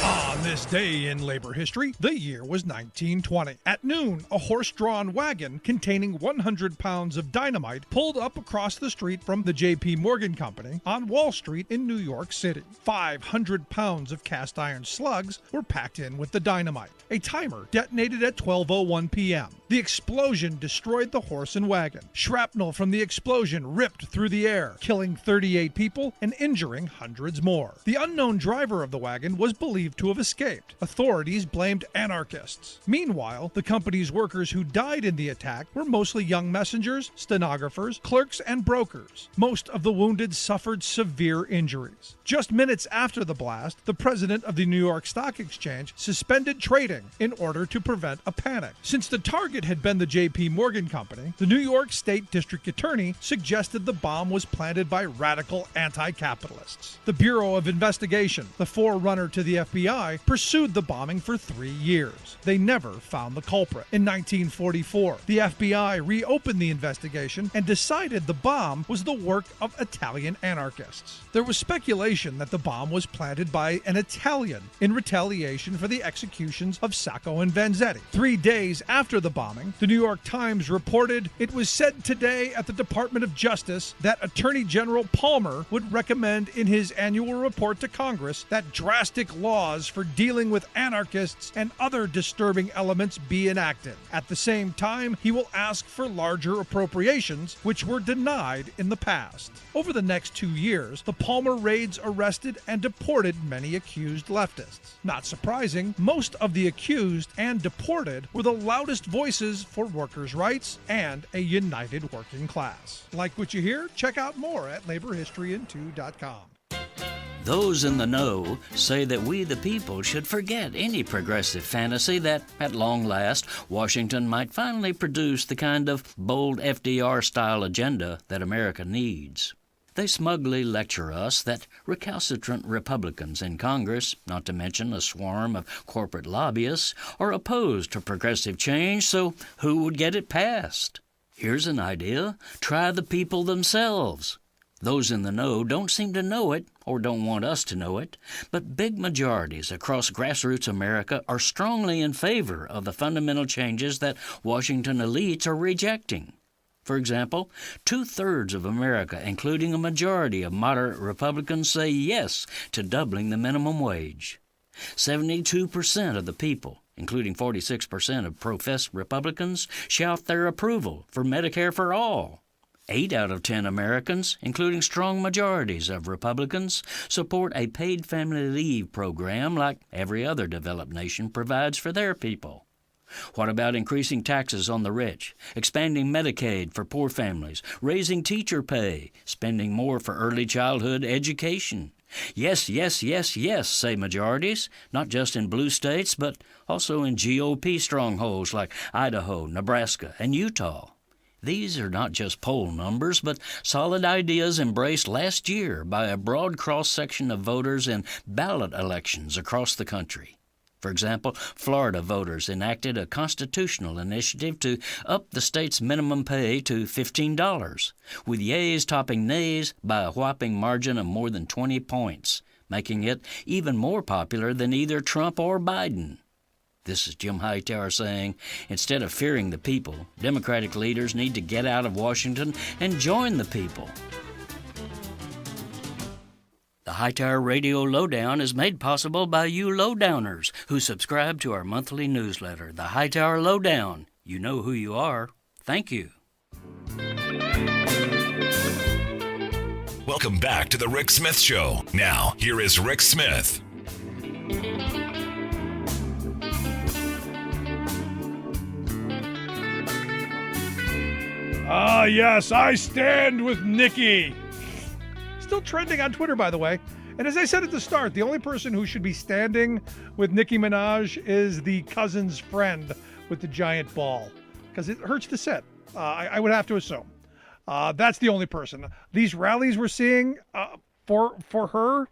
On this day in labor history, the year was 1920. At noon, a horse-drawn wagon containing 100 pounds of dynamite pulled up across the street from the J.P. Morgan Company on Wall Street in New York City. 500 pounds of cast iron slugs were packed in with the dynamite. A timer detonated at 12:01 p.m. The explosion destroyed the horse and wagon. Shrapnel from the explosion ripped through the air, killing 38 people and injuring hundreds more. The unknown driver of the wagon was believed to have escaped. Authorities blamed anarchists. Meanwhile, the company's workers who died in the attack were mostly young messengers, stenographers, clerks, and brokers. Most of the wounded suffered severe injuries. Just minutes after the blast, the president of the New York Stock Exchange suspended trading in order to prevent a panic. Since the target had been the J.P. Morgan Company, the New York State District Attorney suggested the bomb was planted by radical anti-capitalists. The Bureau of Investigation, the forerunner to the FBI, pursued the bombing for 3 years. They never found the culprit. In 1944, the FBI reopened the investigation and decided the bomb was the work of Italian anarchists. There was speculation that the bomb was planted by an Italian in retaliation for the executions of Sacco and Vanzetti. 3 days after the bombing, the New York Times reported it was said today at the Department of Justice that Attorney General Palmer would recommend in his annual report to Congress that drastic laws for dealing with anarchists and other disturbing elements be enacted. At the same time, he will ask for larger appropriations, which were denied in the past. Over the next 2 years, the Palmer raids arrested and deported many accused leftists. Not surprising, most of the accused and deported were the loudest voices for workers' rights and a united working class. Like what you hear? Check out more at laborhistoryin2.com. Those in the know say that we the people should forget any progressive fantasy that, at long last, Washington might finally produce the kind of bold FDR-style agenda that America needs. They smugly lecture us that recalcitrant Republicans in Congress, not to mention a swarm of corporate lobbyists, are opposed to progressive change, so who would get it passed? Here's an idea. Try the people themselves. Those in the know don't seem to know it, or don't want us to know it, but big majorities across grassroots America are strongly in favor of the fundamental changes that Washington elites are rejecting. For example, 2/3 of America, including a majority of moderate Republicans, say yes to doubling the minimum wage. 72% of the people, including 46% of professed Republicans, shout their approval for Medicare for all. 8 out of 10 Americans, including strong majorities of Republicans, support a paid family leave program like every other developed nation provides for their people. What about increasing taxes on the rich, expanding Medicaid for poor families, raising teacher pay, spending more for early childhood education? Yes, yes, yes, yes, say majorities, not just in blue states, but also in GOP strongholds like Idaho, Nebraska, and Utah. These are not just poll numbers, but solid ideas embraced last year by a broad cross-section of voters in ballot elections across the country. For example, Florida voters enacted a constitutional initiative to up the state's minimum pay to $15, with yeas topping nays by a whopping margin of more than 20 points, making it even more popular than either Trump or Biden. This is Jim Hightower saying, instead of fearing the people, Democratic leaders need to get out of Washington and join the people. The Hightower Radio Lowdown is made possible by you lowdowners who subscribe to our monthly newsletter, The Hightower Lowdown. You know who you are. Thank you. Welcome back to The Rick Smith Show. Now, here is Rick Smith. Ah, yes, I stand with Nikki. Still trending on Twitter, by the way. And as I said at the start, the only person who should be standing with Nicki Minaj is the cousin's friend with the giant ball, because it hurts to sit. I would have to assume. That's the only person. These rallies we're seeing for her,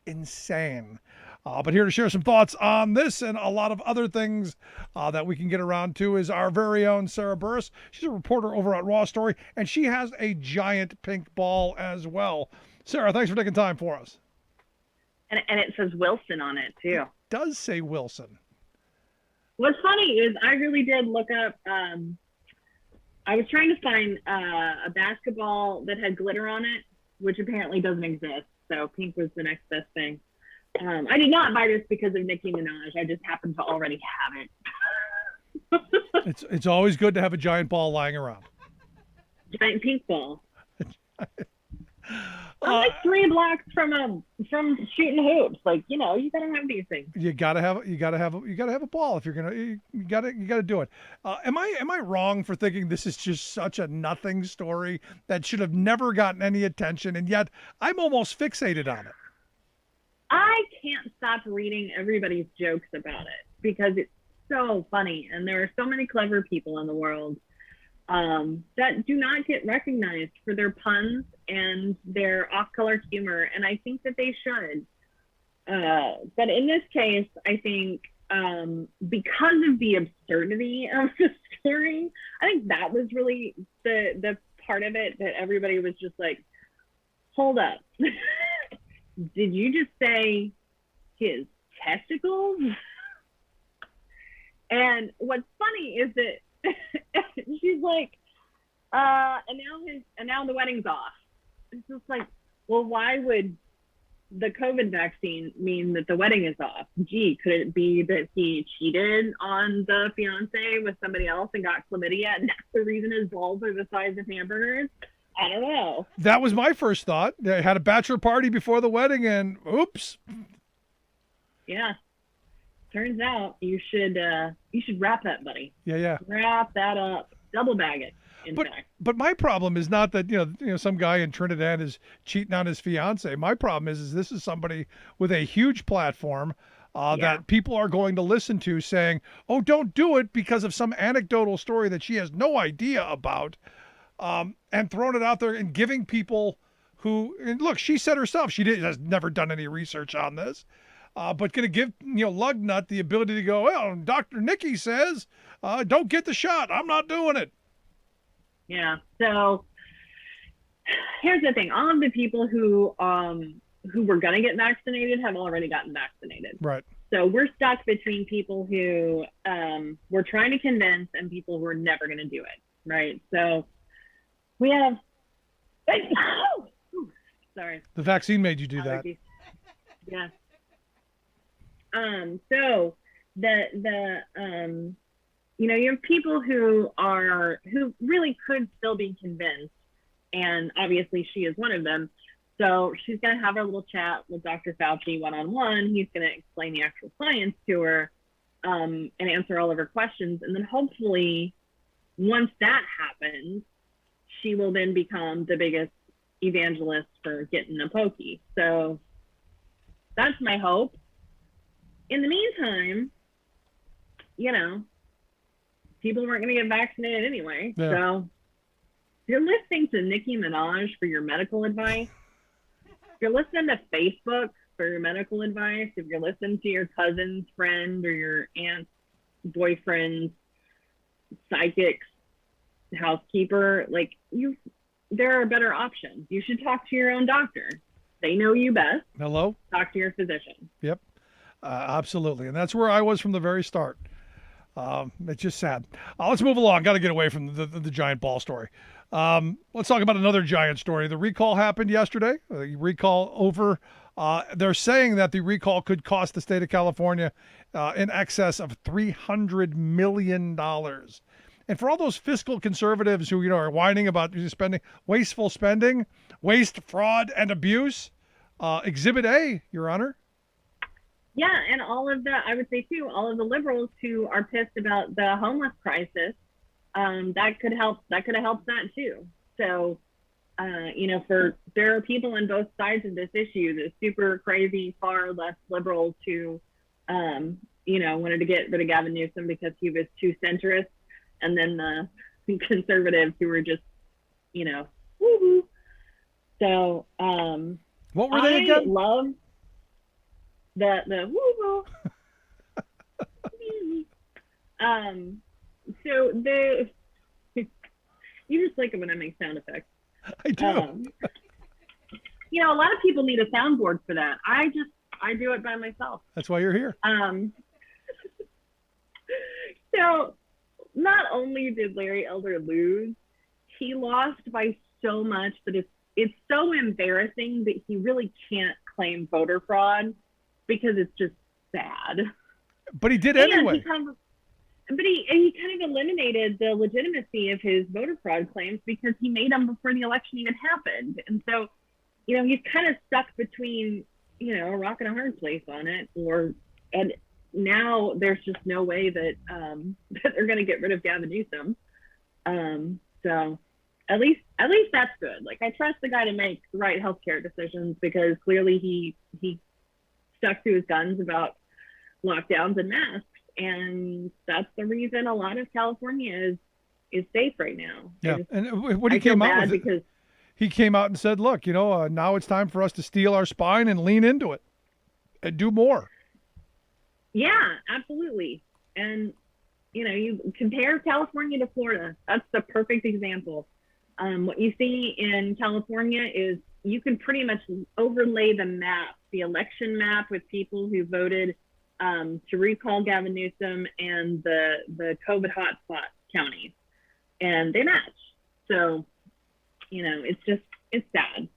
insane. But here to share some thoughts on this and a lot of other things that we can get around to is our very own Sarah Burris. She's a reporter over at RawStory, and she has a giant pink ball as well. Sarah, thanks for taking time for us. And it says Wilson on it too. Does say Wilson. What's funny is I really did look up. I was trying to find a basketball that had glitter on it, which apparently doesn't exist. So pink was the next best thing. I did not buy this because of Nicki Minaj. I just happened to already have it. It's always good to have a giant ball lying around. Giant pink ball. I'm like 3 blocks from shooting hoops. Like, you know, you gotta have these things. You gotta have a ball if you're gonna. You gotta do it. Am I wrong for thinking this is just such a nothing story that should have never gotten any attention, and yet I'm almost fixated on it? I can't stop reading everybody's jokes about it because it's so funny, and there are so many clever people in the world that do not get recognized for their puns and their off-color humor, and I think that they should. But in this case, I think because of the absurdity of the story, I think that was really the part of it that everybody was just like, hold up. Did you just say his testicles? And what's funny is that she's like, and now the wedding's off. It's just like, well, why would the COVID vaccine mean that the wedding is off? Gee, could it be that he cheated on the fiance with somebody else and got chlamydia, and that's the reason his balls are the size of hamburgers? I don't know. That was my first thought. They had a bachelor party before the wedding, and oops. Yeah. Turns out you should wrap that, buddy. Yeah. Wrap that up. Double bag it. But my problem is not that you know some guy in Trinidad is cheating on his fiance. My problem is this is somebody with a huge platform that people are going to listen to, saying, "Oh, don't do it," because of some anecdotal story that she has no idea about, and throwing it out there and giving people who, and look, she said herself she has never done any research on this. But going to give Lugnut the ability to go, well, Dr. Nikki says, don't get the shot. I'm not doing it. Yeah. So here's the thing. All of the people who were going to get vaccinated have already gotten vaccinated. Right. So we're stuck between people who we're trying to convince and people who are never going to do it. Right. So we have, sorry. The vaccine made you do that. Yeah. So you have people who really could still be convinced, and obviously she is one of them. So she's going to have a little chat with Dr. Fauci one-on-one. He's going to explain the actual science to her, and answer all of her questions. And then hopefully once that happens, she will then become the biggest evangelist for getting a pokey. So that's my hope. In the meantime, people weren't going to get vaccinated anyway. Yeah. So if you're listening to Nicki Minaj for your medical advice, if you're listening to Facebook for your medical advice, if you're listening to your cousin's friend or your aunt's boyfriend's psychic's housekeeper, there are better options. You should talk to your own doctor. They know you best. Hello? Talk to your physician. Yep. Absolutely. And that's where I was from the very start. It's just sad. Let's move along. Got to get away from the giant ball story. Let's talk about another giant story. The recall happened yesterday. The recall over. They're saying that the recall could cost the state of California in excess of $300 million. And for all those fiscal conservatives who are whining about wasteful spending, waste, fraud, and abuse, Exhibit A, Your Honor. Yeah, and all of all of the liberals who are pissed about the homeless crisis, that could have helped that too. So, there are people on both sides of this issue, the super crazy, far left liberals who, wanted to get rid of Gavin Newsom because he was too centrist, and then the conservatives who were just, woo-hoo. So, what were they again? I love the woo-hoo. So you just like it when I make sound effects. I do. A lot of people need a soundboard for that. I I do it by myself. That's why you're here. So not only did Larry Elder lose, he lost by so much that it's so embarrassing that he really can't claim voter fraud because it's just sad. But he did anyway. He kind of eliminated the legitimacy of his voter fraud claims because he made them before the election even happened. And so, he's kind of stuck between, a rock and a hard place on it. And now there's just no way that that they're going to get rid of Gavin Newsom. So at least that's good. Like, I trust the guy to make the right healthcare decisions because clearly he stuck to his guns about lockdowns and masks. And that's the reason a lot of California is safe right now. Yeah, and what he came out with, because he came out and said, "Look, now it's time for us to steel our spine and lean into it, and do more." Yeah, absolutely. And you compare California to Florida. That's the perfect example. What you see in California is you can pretty much overlay the election map with people who voted to recall Gavin Newsom and the COVID hotspot counties, and they match. So, it's sad.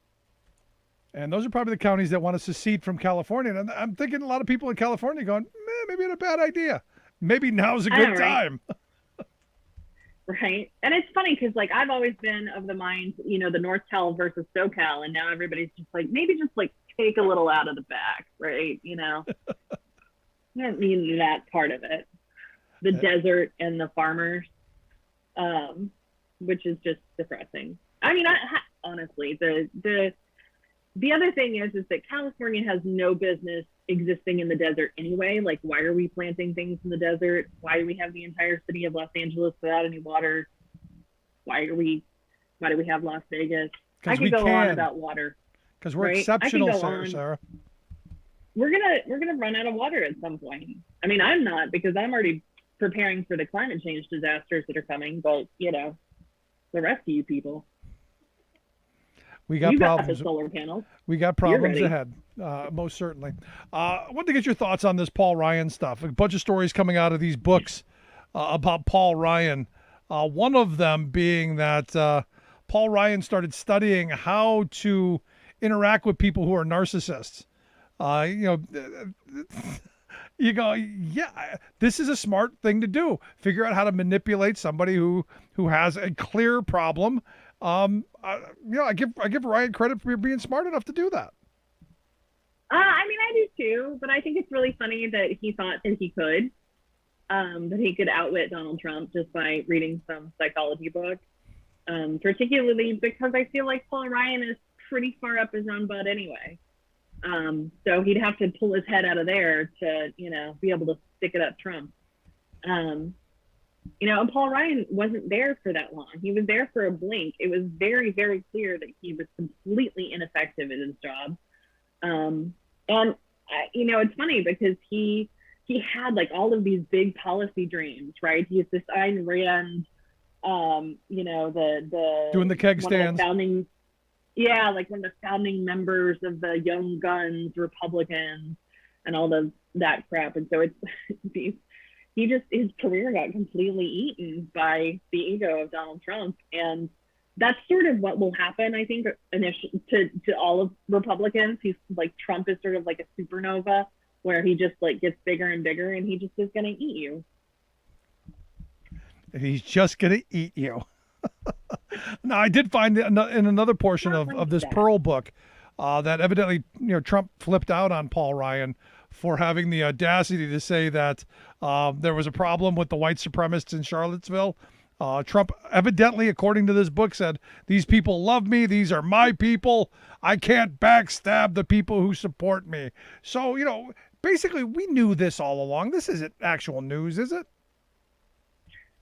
And those are probably the counties that want to secede from California. And I'm thinking a lot of people in California going, maybe it's a bad idea. Maybe now's a good time. Right. And it's funny because, I've always been of the mind, the North Cal versus SoCal, and now everybody's just maybe just take a little out of the back, right? I don't mean that part of it. The desert and the farmers, which is just depressing. I mean, honestly, the other thing is that California has no business existing in the desert anyway. Like, why are we planting things in the desert? Why do we have the entire city of Los Angeles without any water? Why do we have Las Vegas? I could go on about water. Because we're exceptional, Sarah. We're gonna run out of water at some point. I mean, I'm not, because I'm already preparing for the climate change disasters that are coming. But the rest of you people, we got problems. Got the solar panels. We got problems ahead, most certainly. I want to get your thoughts on this Paul Ryan stuff. A bunch of stories coming out of these books about Paul Ryan. One of them being that Paul Ryan started studying how to interact with people who are narcissists. You go, yeah, this is a smart thing to do. Figure out how to manipulate somebody who has a clear problem. I give Ryan credit for being smart enough to do that. I mean, I do too, but I think it's really funny that he thought that he could outwit Donald Trump just by reading some psychology book. Particularly because I feel like Paul Ryan is pretty far up his own butt anyway. So he'd have to pull his head out of there to, be able to stick it up Trump. And Paul Ryan wasn't there for that long. He was there for a blink. It was very, very clear that he was completely ineffective at his job. It's funny because he had all of these big policy dreams, right? He used this Ayn Rand, the doing the keg stands. One of the founding members of the Young Guns Republicans and all of that crap. And so his career got completely eaten by the ego of Donald Trump. And that's sort of what will happen, I think, initially to all of Republicans. He's Trump is sort of like a supernova where he just gets bigger and bigger and he just is going to eat you. He's just going to eat you. Now, I did find in another portion of this Pearl book that evidently, Trump flipped out on Paul Ryan for having the audacity to say that there was a problem with the white supremacists in Charlottesville. Trump evidently, according to this book, said, "These people love me. These are my people. I can't backstab the people who support me." So, basically, we knew this all along. This isn't actual news, is it?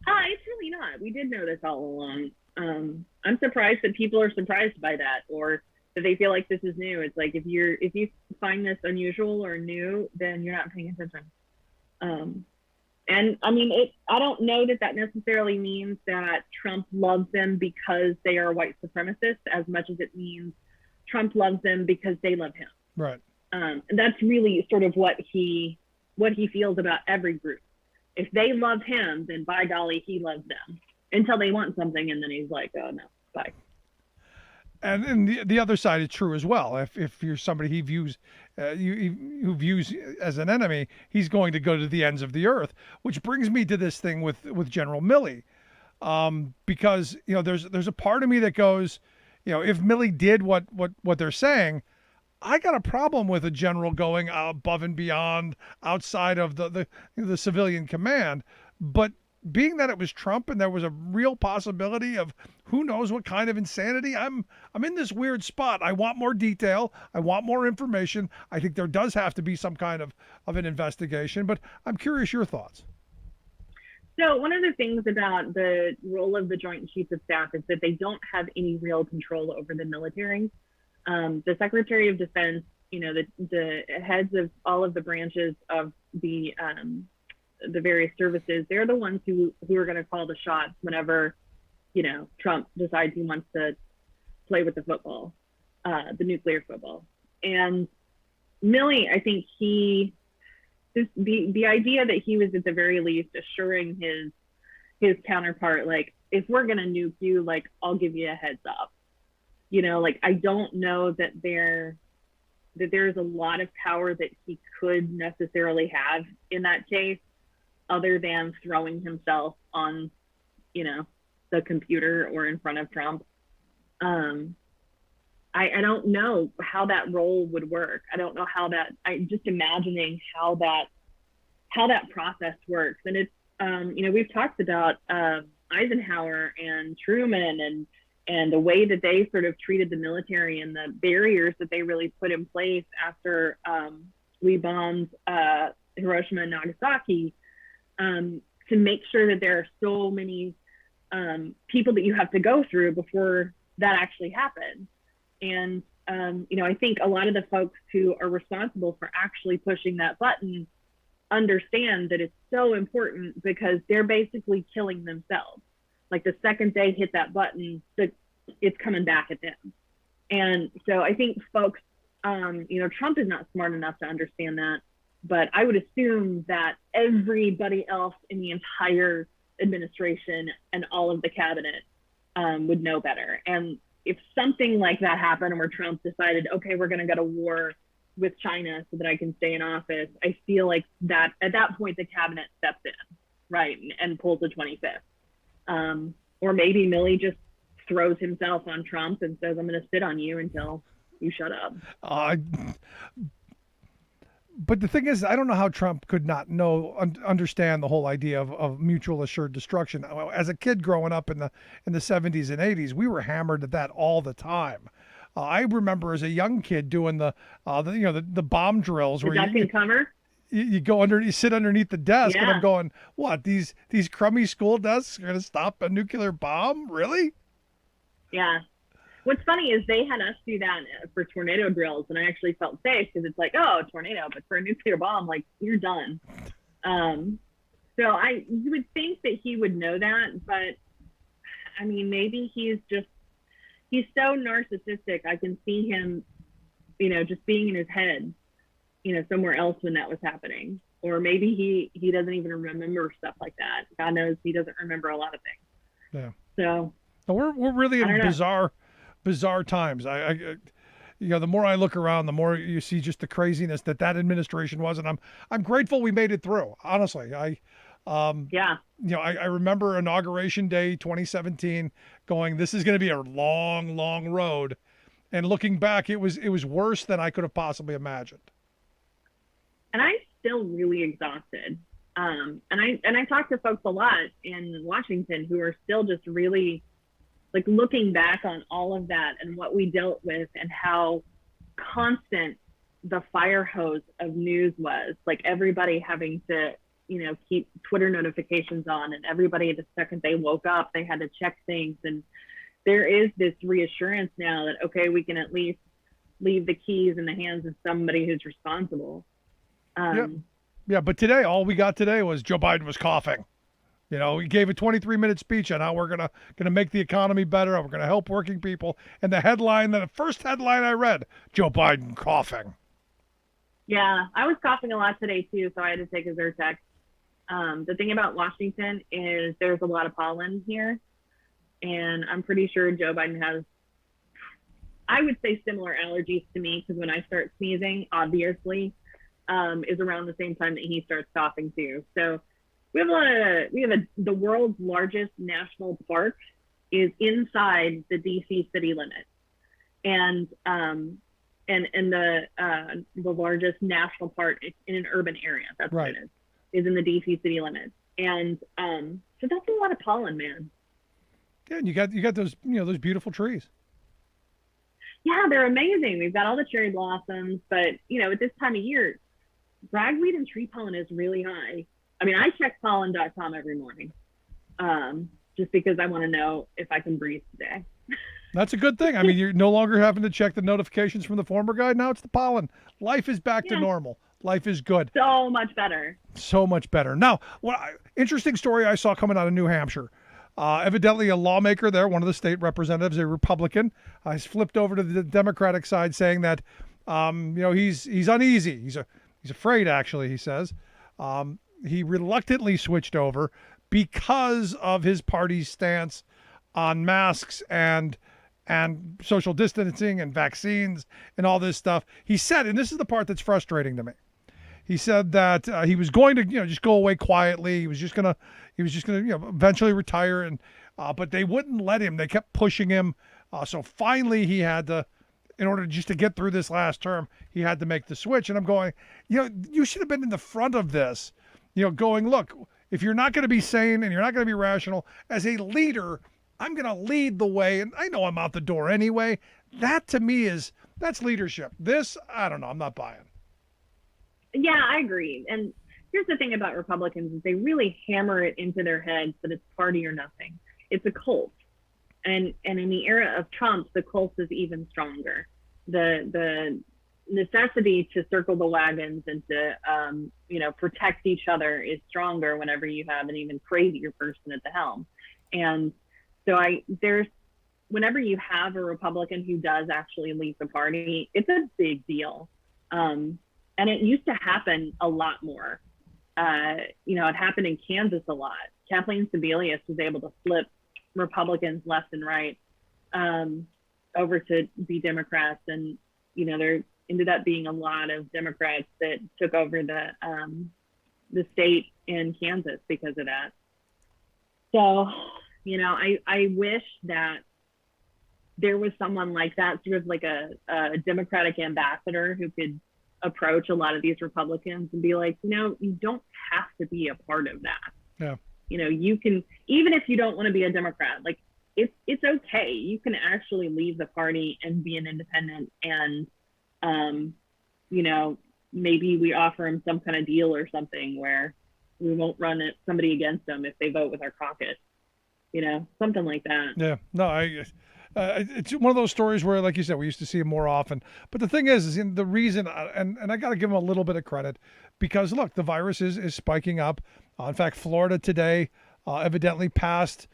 It's really not. We did know this all along. I'm surprised that people are surprised by that, or that they feel like this is new. It's like if you find this unusual or new, then you're not paying attention. And I mean, I don't know that necessarily means that Trump loves them because they are white supremacists, as much as it means Trump loves them because they love him. Right. And that's really sort of what he feels about every group. If they love him, then by golly, he loves them until they want something. And then he's like, oh no, bye. And the other side is true as well. If you're somebody he views who views as an enemy, he's going to go to the ends of the earth. Which brings me to this thing with General Milley, because there's a part of me that goes, if Milley did what they're saying, I got a problem with a general going above and beyond outside of the civilian command. But being that it was Trump and there was a real possibility of who knows what kind of insanity, I'm in this weird spot. I want more detail. I want more information. I think there does have to be some kind of an investigation, but I'm curious your thoughts. So one of the things about the role of the Joint Chiefs of Staff is that they don't have any real control over the military. The Secretary of Defense, the heads of all of the branches of the various services, they're the ones who are going to call the shots whenever, Trump decides he wants to play with the football, the nuclear football. And Milley, I think the idea that he was at the very least assuring his counterpart, like, if we're going to nuke you, like, I'll give you a heads up. I don't know that there's a lot of power that he could necessarily have in that case, other than throwing himself on, the computer or in front of Trump. I don't know how that role would work. I don't know I'm just imagining how that process works. And it's, we've talked about Eisenhower and Truman and the way that they sort of treated the military and the barriers that they really put in place after we bombed Hiroshima and Nagasaki, to make sure that there are so many people that you have to go through before that actually happens. And, I think a lot of the folks who are responsible for actually pushing that button understand that it's so important because they're basically killing themselves. Like the second they hit that button, it's coming back at them. And so I think folks, Trump is not smart enough to understand that, but I would assume that everybody else in the entire administration and all of the cabinet would know better. And if something like that happened where Trump decided, okay, we're going to go to war with China so that I can stay in office, I feel like that at that point, the cabinet steps in, right, and pulls the 25th. Or maybe Milley just throws himself on Trump and says, I'm going to sit on you until you shut up. But the thing is, I don't know how Trump could not understand the whole idea of mutual assured destruction. As a kid growing up in the 70s and 80s, we were hammered at that all the time. I remember as a young kid doing the bomb drills where you go you sit underneath the desk, and I'm going, what, these crummy school desks are going to stop a nuclear bomb? Really? Yeah. What's funny is they had us do that for tornado drills, and I actually felt safe because it's like, oh, a tornado, but for a nuclear bomb, like, you're done. So you would think that he would know that, but I mean, maybe he's so narcissistic. I can see him, just being in his head, somewhere else when that was happening. Or maybe he doesn't even remember stuff like that. God knows he doesn't remember a lot of things. Yeah. So we're really in bizarre times. The more I look around, the more you see just the craziness that administration was, and I'm grateful we made it through. Honestly, I remember Inauguration Day 2017 going, this is going to be a long, long road, and looking back, it was worse than I could have possibly imagined. And I'm still really exhausted. And I talk to folks a lot in Washington who are still just really, like, looking back on all of that and what we dealt with and how constant the fire hose of news was. Like, everybody having to, keep Twitter notifications on, and everybody, the second they woke up, they had to check things. And there is this reassurance now that, okay, we can at least leave the keys in the hands of somebody who's responsible. Yeah, but today, all we got today was Joe Biden was coughing. He gave a 23-minute speech on how we're gonna make the economy better, and we're gonna help working people. And the first headline I read, Joe Biden coughing. Yeah, I was coughing a lot today too, so I had to take a Zyrtec. The thing about Washington is there's a lot of pollen here, and I'm pretty sure Joe Biden has, I would say, similar allergies to me, because when I start sneezing, obviously, is around the same time that he starts coughing too. So we have the world's largest national park is inside the DC city limit, and the largest national park in an urban area. That's Right. what it is in the DC city limits. And so that's a lot of pollen, man. Yeah, and you got those those beautiful trees. Yeah, they're amazing. We've got all the cherry blossoms, but at this time of year, ragweed and tree pollen is really high. I mean, I check pollen.com every morning, just because I want to know if I can breathe today. That's a good thing. I mean, you're no longer having to check the notifications from the former guy. Now it's the pollen. Life is back to normal. Life is good. So much better. So much better. Now, interesting story I saw coming out of New Hampshire. Evidently, a lawmaker there, one of the state representatives, a Republican, has flipped over to the Democratic side, saying that he's uneasy. He's afraid, actually. He says he reluctantly switched over because of his party's stance on masks and social distancing and vaccines and all this stuff. He said, and this is the part that's frustrating to me. He said that he was going to, just go away quietly. He was just gonna, eventually retire, and but they wouldn't let him. They kept pushing him. So finally, he had to, in order just to get through this last term, he had to make the switch. And I'm going, you should have been in the front of this, going, look, if you're not going to be sane and you're not going to be rational as a leader, I'm going to lead the way, and I know I'm out the door anyway. That to me that's leadership. This, I don't know. I'm not buying. Yeah, I agree. And here's the thing about Republicans is they really hammer it into their heads that it's party or nothing. It's a cult. And in the era of Trump, the cult is even stronger. The necessity to circle the wagons and to protect each other is stronger whenever you have an even crazier person at the helm. And so whenever you have a Republican who does actually leave the party, it's a big deal. And it used to happen a lot more. It happened in Kansas a lot. Kathleen Sebelius was able to flip Republicans left and right over to be Democrats. And, there ended up being a lot of Democrats that took over the state in Kansas because of that. So, I wish that there was someone like that, sort of like a Democratic ambassador who could approach a lot of these Republicans and be like, you don't have to be a part of that. Yeah. You can, even if you don't want to be a Democrat, like it's okay. You can actually leave the party and be an independent, and maybe we offer them some kind of deal or something where we won't run somebody against them if they vote with our caucus, something like that. Yeah, no, it's one of those stories where, like you said, we used to see him more often. But the thing is the reason, and I got to give him a little bit of credit, because look, the virus is spiking up. In fact, Florida today evidently passed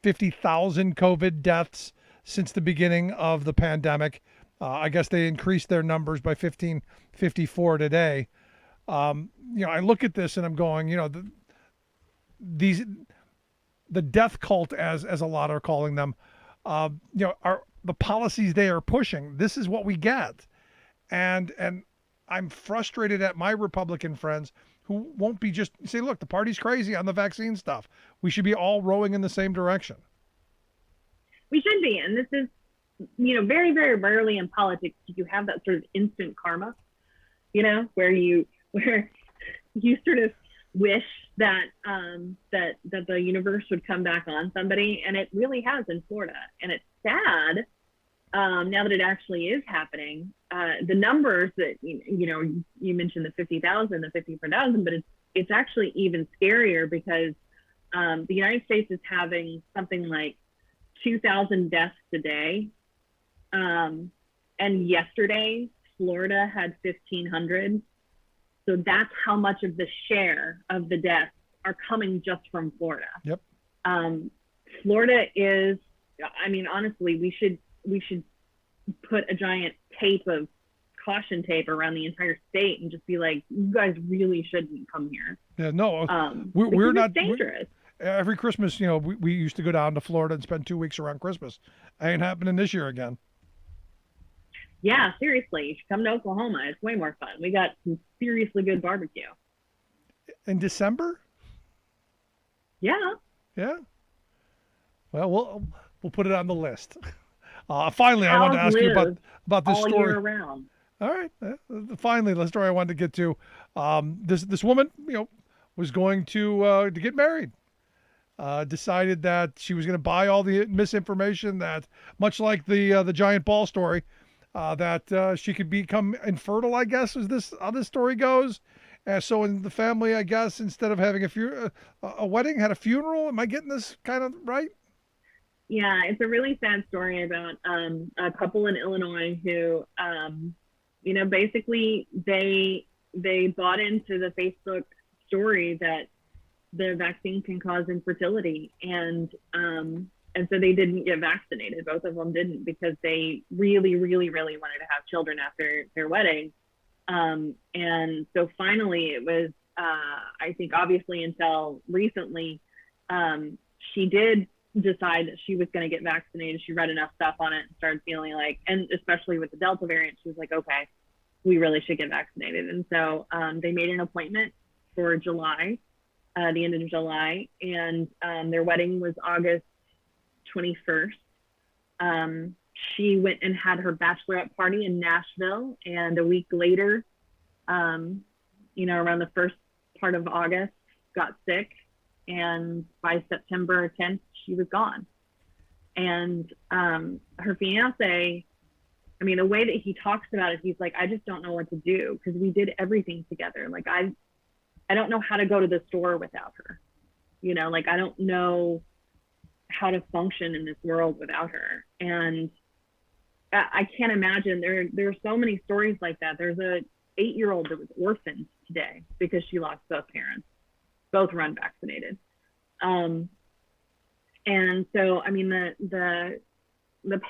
50,000 COVID deaths since the beginning of the pandemic. I guess they increased their numbers by 1,554 today. I look at this and I'm going, the death cult, as a lot are calling them, are the policies they are pushing. This is what we get. And I'm frustrated at my Republican friends who won't be just say, look, the party's crazy on the vaccine stuff. We should be all rowing in the same direction. We should be. And this is, very, very rarely in politics do you have that sort of instant karma, where you sort of wish that the universe would come back on somebody, and it really has in Florida. And it's sad now that it actually is happening. The numbers that you mentioned, the 50,000, the 50 per thousand, but it's actually even scarier because the United States is having something like 2,000 deaths a day, and yesterday Florida had 1,500. So that's how much of the share of the deaths are coming just from Florida. Yep. Florida is, honestly, we should put a giant tape of caution tape around the entire state and just be like, you guys really shouldn't come here. Yeah, no, we're Because not it's dangerous. Every Christmas, we used to go down to Florida and spend 2 weeks around Christmas. Ain't happening this year again. Yeah, seriously, you should come to Oklahoma. It's way more fun. We got some seriously good barbecue. In December? Yeah. Yeah. Well, we'll put it on the list. Finally, I wanted to ask you about this all story. Year round. All right. Finally, the story I wanted to get to. This woman, was going to get married. Decided that she was going to buy all the misinformation that, much like the giant ball story, that she could become infertile, I guess, is this how this story goes. So in the family, I guess, instead of having a wedding, had a funeral. Am I getting this kind of right? Yeah, it's a really sad story about a couple in Illinois who, basically they bought into the Facebook story that the vaccine can cause infertility, and so they didn't get vaccinated. Both of them didn't, because they really, really, really wanted to have children after their wedding. And so finally it was, I think obviously until recently, she did decide that she was going to get vaccinated. She read enough stuff on it and started feeling like, and especially with the Delta variant, she was like, okay, we really should get vaccinated. And so they made an appointment for July, the end of July, and their wedding was August 21st. She went and had her bachelorette party in Nashville, and a week later, around the first part of August, got sick, and by September 10th, she was gone. And her fiance, the way that he talks about it, he's like, I just don't know what to do, because we did everything together. Like, I don't know how to go to the store without her. I don't know how to function in this world without her. And I can't imagine, there are so many stories like that. There's a 8-year-old that was orphaned today because she lost both parents. Both were unvaccinated. And so, the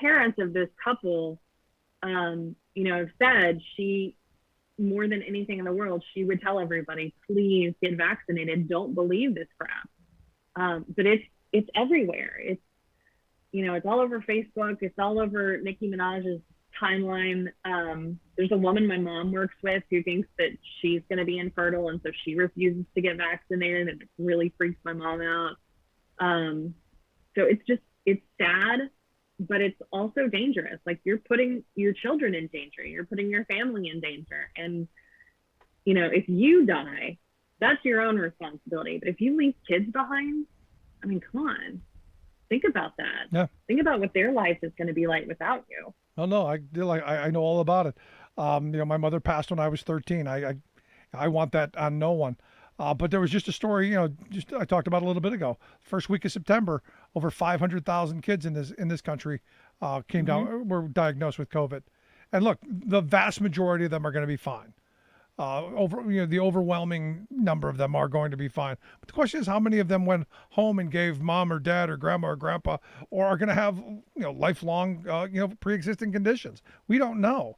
parents of this couple, have said more than anything in the world, she would tell everybody, please get vaccinated. Don't believe this crap. But it's everywhere. It's all over Facebook. It's all over Nicki Minaj's timeline. There's a woman my mom works with who thinks that she's going to be infertile, and so she refuses to get vaccinated, and it really freaks my mom out. So it's sad, but it's also dangerous. Like, you're putting your children in danger. You're putting your family in danger. And, if you die, that's your own responsibility. But if you leave kids behind, come on. Think about that. Yeah. Think about what their life is going to be like without you. Oh no, I know all about it. My mother passed when I was 13. I want that on no one. But there was just a story, I talked about a little bit ago. First week of September, over 500,000 kids in this country came down, were diagnosed with COVID. And look, the vast majority of them are going to be fine. The overwhelming number of them are going to be fine. But the question is, how many of them went home and gave mom or dad or grandma or grandpa, or are going to have, lifelong, pre-existing conditions? We don't know.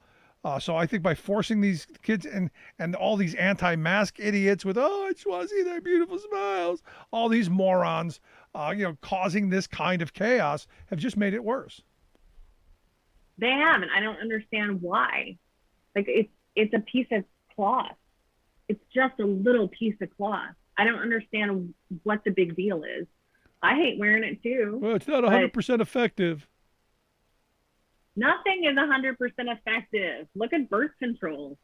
So I think by forcing these kids and all these anti-mask idiots with, I just want to see their beautiful smiles, all these morons, causing this kind of chaos, have just made it worse. They have, and I don't understand why. Like, it's a piece of cloth. It's just a little piece of cloth. I don't understand what the big deal is. I hate wearing it too. Well, it's not 100% effective. Nothing is 100% effective. Look at birth control.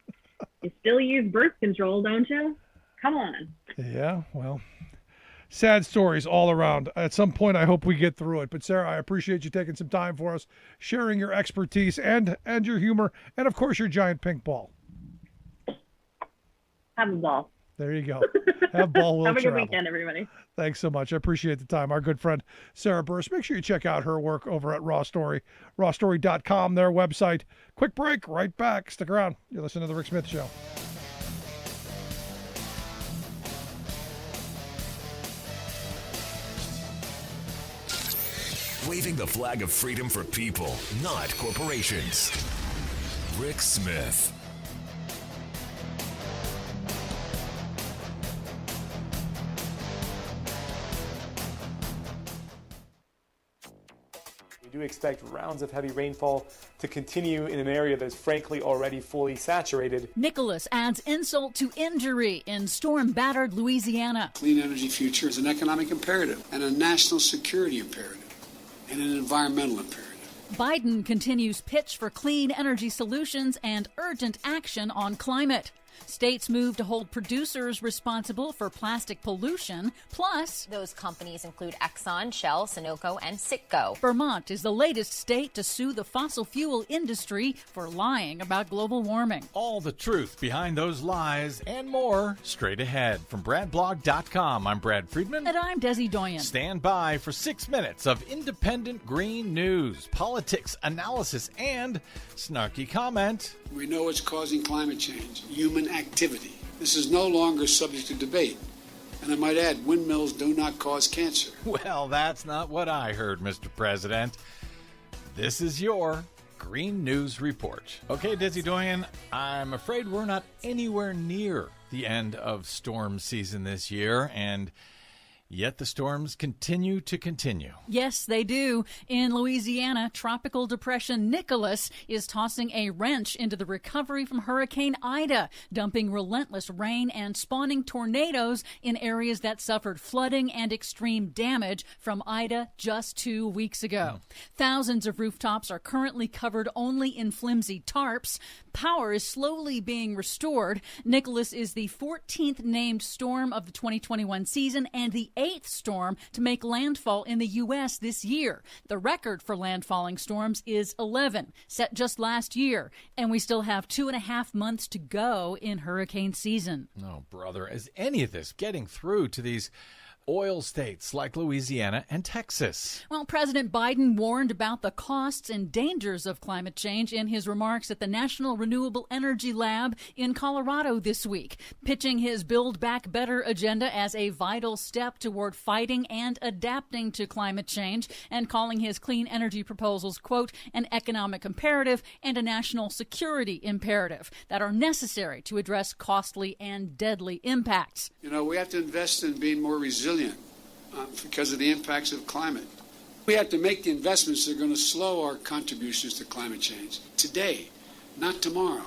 You still use birth control, don't you? Come on. Yeah, well, sad stories all around. At some point, I hope we get through it. But Sarah, I appreciate you taking some time for us, sharing your expertise and your humor, and of course your giant pink ball. Have a ball. There you go. Have ball will Have a good travel. weekend, everybody. Thanks so much. I appreciate the time. Our good friend Sarah Burris. Make sure you check out her work over at RawStory, rawstory.com, their website. Quick break, right back. Stick around. You're listening to The Rick Smith Show. Waving the flag of freedom for people, not corporations. Rick Smith. do expect rounds of heavy rainfall to continue in an area that's frankly already fully saturated. Nicholas adds insult to injury in storm-battered Louisiana. Clean energy future is an economic imperative and a national security imperative and an environmental imperative. Biden continues pitch for clean energy solutions and urgent action on climate. States move to hold producers responsible for plastic pollution, plus... Those companies include Exxon, Shell, Sunoco, and Citgo. Vermont is the latest state to sue the fossil fuel industry for lying about global warming. All the truth behind those lies and more straight ahead. From BradBlog.com, I'm Brad Friedman. And I'm Desi Doyen. Stand by for 6 minutes of independent green news, politics, analysis, and snarky comment. We know what's causing climate change, human activity. This is no longer subject to debate. And I might add, windmills do not cause cancer. Well, that's not what I heard, Mr. President. This is your Green News Report. Okay, Desi Doyen, I'm afraid we're not anywhere near the end of storm season this year, and yet the storms continue to continue. Yes, they do. In Louisiana, Tropical Depression Nicholas is tossing a wrench into the recovery from Hurricane Ida, dumping relentless rain and spawning tornadoes in areas that suffered flooding and extreme damage from Ida just 2 weeks ago. Thousands of rooftops are currently covered only in flimsy tarps. Power is slowly being restored. Nicholas is the 14th named storm of the 2021 season and the 8th storm to make landfall in the U.S. this year. The record for landfalling storms is 11, set just last year, and we still have 2.5 months to go in hurricane season. Oh, brother, is any of this getting through to these oil states like Louisiana and Texas? Well, President Biden warned about the costs and dangers of climate change in his remarks at the National Renewable Energy Lab in Colorado this week, pitching his Build Back Better agenda as a vital step toward fighting and adapting to climate change, and calling his clean energy proposals, quote, an economic imperative and a national security imperative that are necessary to address costly and deadly impacts. You know, we have to invest in being more resilient because of the impacts of climate. We have to make the investments that are going to slow our contributions to climate change today, not tomorrow.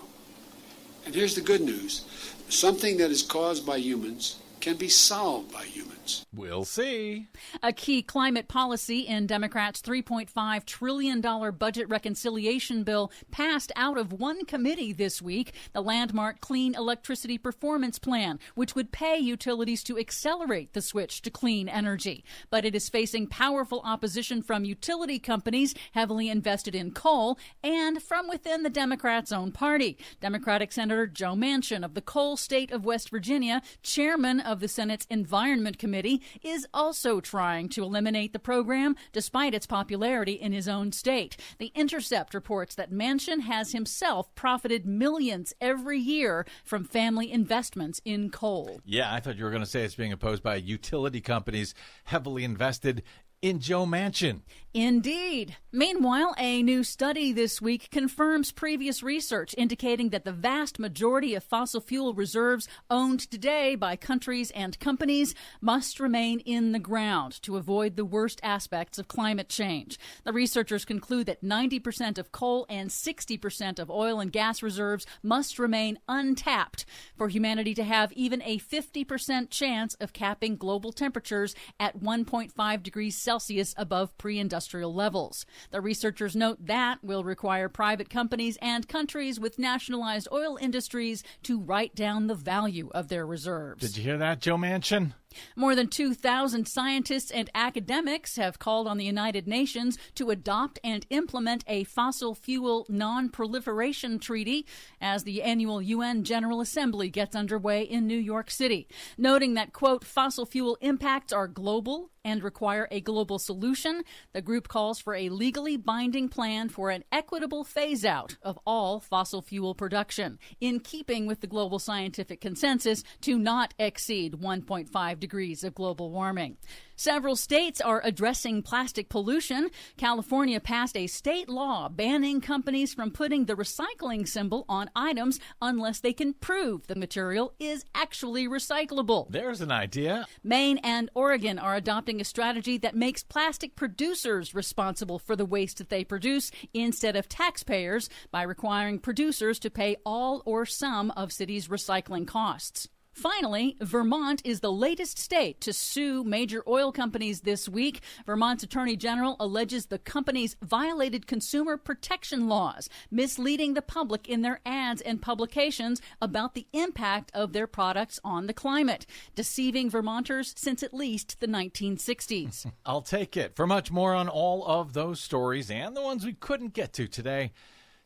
And here's the good news. Something that is caused by humans can be solved by humans. We'll see. A key climate policy in Democrats' $3.5 trillion budget reconciliation bill passed out of one committee this week, the landmark Clean Electricity Performance Plan, which would pay utilities to accelerate the switch to clean energy. But it is facing powerful opposition from utility companies heavily invested in coal and from within the Democrats' own party. Democratic Senator Joe Manchin of the coal state of West Virginia, chairman of the Senate's Environment Committee, is also trying to eliminate the program despite its popularity in his own state. The Intercept reports that Manchin has himself profited millions every year from family investments in coal. Yeah, I thought you were going to say it's being opposed by utility companies heavily invested in Joe Manchin. Indeed. Meanwhile, a new study this week confirms previous research indicating that the vast majority of fossil fuel reserves owned today by countries and companies must remain in the ground to avoid the worst aspects of climate change. The researchers conclude that 90% of coal and 60% of oil and gas reserves must remain untapped for humanity to have even a 50% chance of capping global temperatures at 1.5 degrees Celsius above pre-industrial levels. The researchers note that will require private companies and countries with nationalized oil industries to write down the value of their reserves. Did you hear that, Joe Manchin? More than 2,000 scientists and academics have called on the United Nations to adopt and implement a fossil fuel non-proliferation treaty as the annual UN General Assembly gets underway in New York City, noting that, quote, fossil fuel impacts are global and require a global solution. The group calls for a legally binding plan for an equitable phase-out of all fossil fuel production, in keeping with the global scientific consensus to not exceed 1.5 degrees of global warming. Several states are addressing plastic pollution. California passed a state law banning companies from putting the recycling symbol on items unless they can prove the material is actually recyclable. There's an idea. Maine and Oregon are adopting a strategy that makes plastic producers responsible for the waste that they produce instead of taxpayers by requiring producers to pay all or some of cities' recycling costs. Finally, Vermont is the latest state to sue major oil companies this week. Vermont's Attorney General alleges the companies violated consumer protection laws, misleading the public in their ads and publications about the impact of their products on the climate, deceiving Vermonters since at least the 1960s. I'll take it. For much more on all of those stories and the ones we couldn't get to today,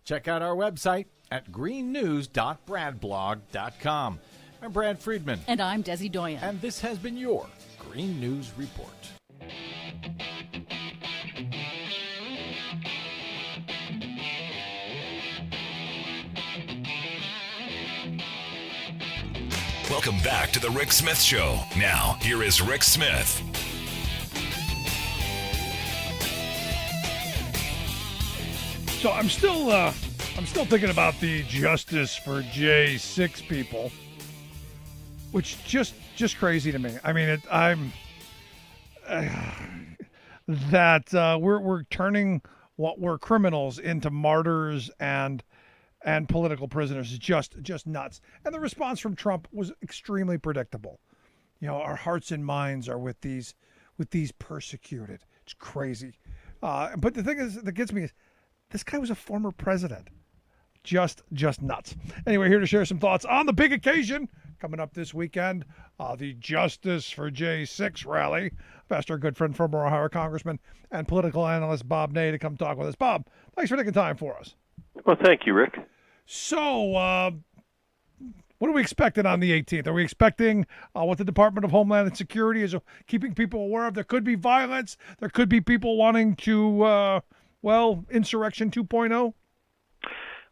check out our website at greennews.bradblog.com. I'm Brad Friedman. And I'm Desi Doyen. And this has been your Green News Report. Welcome back to the Rick Smith Show. Now, here is Rick Smith. So I'm still thinking about the Justice for J6 people. Which just crazy to me. I mean, we're turning what were criminals into martyrs and political prisoners is just nuts. And the response from Trump was extremely predictable. You know, our hearts and minds are with these persecuted. It's crazy. But the thing is that gets me is this guy was a former president. Just nuts. Anyway, here to share some thoughts on the big occasion coming up this weekend, the Justice for J6 rally. I've asked our good friend, former Ohio Congressman and political analyst Bob Ney to come talk with us. Bob, thanks for taking time for us. Well, thank you, Rick. So, what are we expecting on the 18th? Are we expecting what the Department of Homeland Security is keeping people aware of? There could be violence. There could be people wanting to, insurrection 2.0?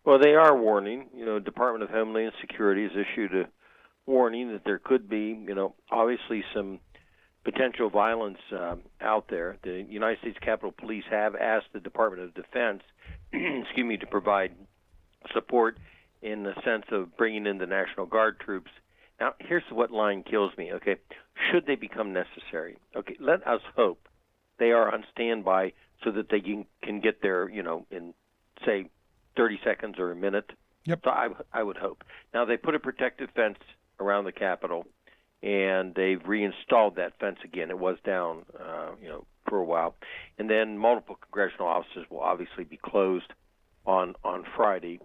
Well, they are warning. You know, Department of Homeland Security has issued a warning that there could be, obviously some potential violence out there. The United States Capitol Police have asked the Department of Defense, to provide support in the sense of bringing in the National Guard troops. Now, here's what line kills me, okay? Should they become necessary? Okay, let us hope they are on standby so that they can get there, in, say, 30 seconds or a minute. Yep. So I would hope. Now, they put a protective fence around the Capitol, and they've reinstalled that fence again. It was down, for a while. And then multiple congressional offices will obviously be closed on Friday.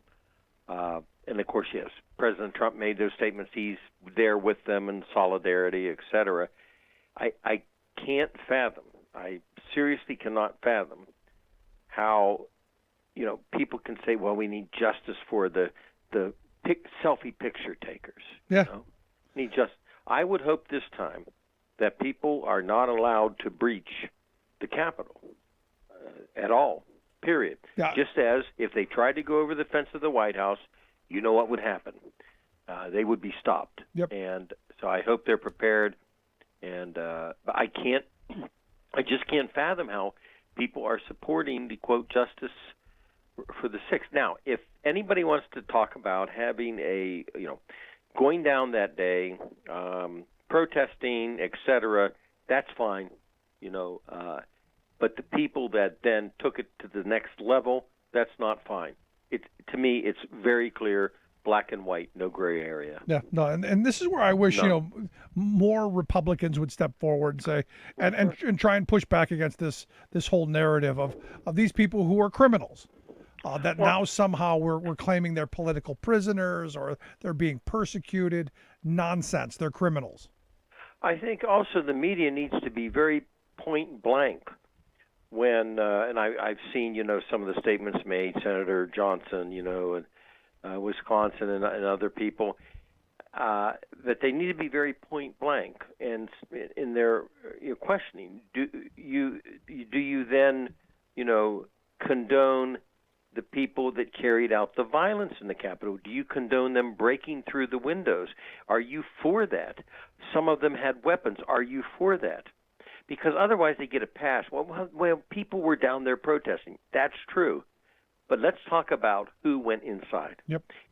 And, of course, yes, President Trump made those statements. He's there with them in solidarity, et cetera. I can't fathom, I seriously cannot fathom how people can say, well, we need justice for the selfie picture takers. Yeah. I would hope this time that people are not allowed to breach the Capitol at all, period. Yeah. Just as if they tried to go over the fence of the White House, you know what would happen. They would be stopped. Yep. And so I hope they're prepared. And but I just can't fathom how people are supporting the, quote, justice for the 6th. Now, if anybody wants to talk about having going down that day, protesting, etc., that's fine, but the people that then took it to the next level, that's not fine. To me, it's very clear, black and white, no gray area. Yeah, no, and this is where I wish, more Republicans would step forward and say, and try and push back against this whole narrative of these people who are criminals. Now somehow we're claiming they're political prisoners or they're being persecuted. Nonsense. They're criminals. I think also the media needs to be very point blank when, and I've seen, some of the statements made, Senator Johnson, and Wisconsin and other people, that they need to be very point blank and in their questioning. Do you then, condone the people that carried out the violence in the Capitol? Do you condone them breaking through the windows? Are you for that? Some of them had weapons. Are you for that? because otherwise they get a pass. Well, people were down there protesting. That's true. But let's talk about who went inside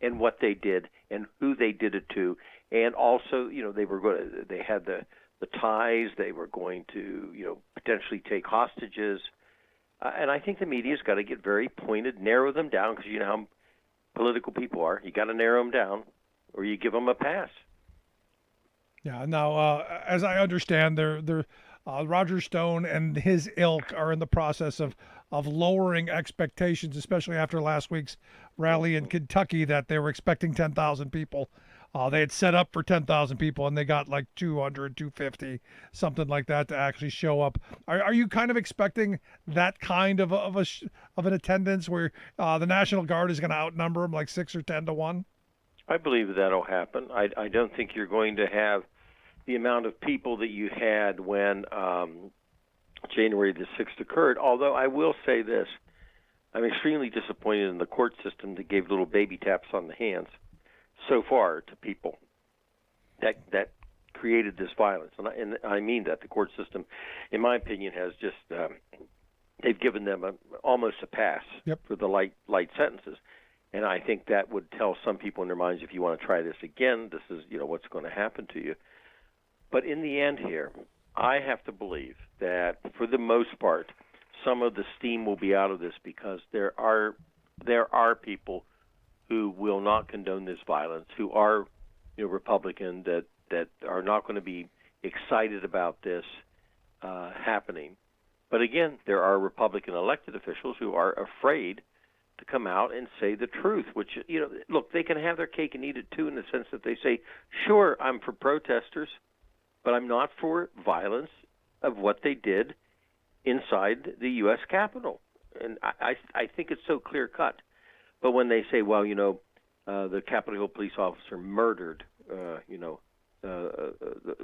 and what they did and who they did it to. And also, they had the ties. They were going to, potentially take hostages. And I think the media's got to get very pointed, narrow them down, because you know how political people are. You got to narrow them down, or you give them a pass. Yeah. Now, as I understand, Roger Stone and his ilk are in the process of lowering expectations, especially after last week's rally in Kentucky, that they were expecting 10,000 people. They had set up for 10,000 people, and they got like 200, 250, something like that to actually show up. Are you kind of expecting that kind of an attendance where the National Guard is going to outnumber them like 6 or 10 to 1? I believe that'll happen. I don't think you're going to have the amount of people that you had when January the 6th occurred, although I will say this. I'm extremely disappointed in the court system that gave little baby taps on the hands so far to people that created this violence. And I mean that. The court system, in my opinion, has just they've given them almost a pass for the light sentences. And I think that would tell some people in their minds, if you want to try this again, this is what's going to happen to you. But in the end here, I have to believe that for the most part, some of the steam will be out of this, because there are people who will not condone this violence, who are Republican, that are not going to be excited about this happening. But again, there are Republican elected officials who are afraid to come out and say the truth, which, look, they can have their cake and eat it too, in the sense that they say, sure, I'm for protesters, but I'm not for violence of what they did inside the U.S. Capitol. And I think it's so clear-cut. But when they say, well, the Capitol Hill police officer murdered, the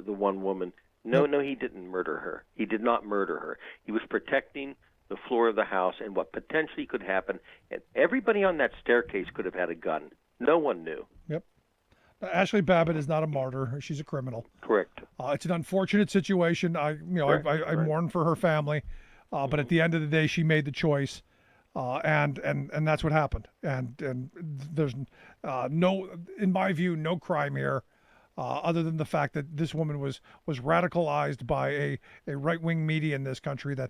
one woman, no, he didn't murder her. He did not murder her. He was protecting the floor of the House and what potentially could happen. And everybody on that staircase could have had a gun. No one knew. Yep. Ashley Babbitt is not a martyr. She's a criminal. Correct. It's an unfortunate situation. I mourn for her family, but at the end of the day, she made the choice, and that's what happened. And there's in my view, no crime here, other than the fact that this woman was radicalized by a right-wing media in this country that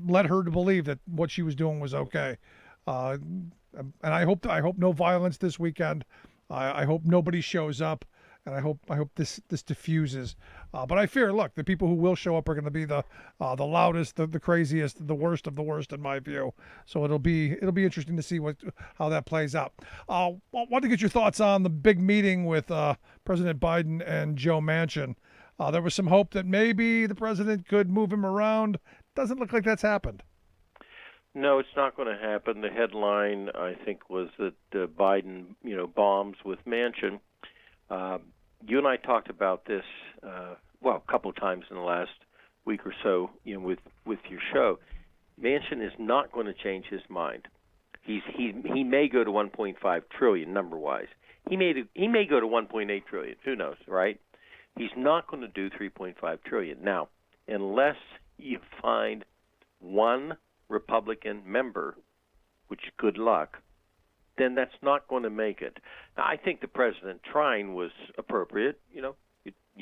led her to believe that what she was doing was okay. And I hope no violence this weekend. I hope nobody shows up, and I hope this diffuses. But I fear, look, the people who will show up are going to be the loudest, the craziest, the worst of the worst, in my view. So it'll be interesting to see how that plays out. I want to get your thoughts on the big meeting with President Biden and Joe Manchin. There was some hope that maybe the president could move him around. Doesn't look like that's happened. No, it's not going to happen. The headline, I think, was that Biden, bombs with Manchin. You and I talked about this, a couple of times in the last week or so, with your show. Manchin is not going to change his mind. He may go to 1.5 trillion number-wise. He may go to 1.8 trillion. Who knows, right? He's not going to do 3.5 trillion. Now, unless you find one Republican member, which good luck, then that's not going to make it. Now, I think the president trying was appropriate. You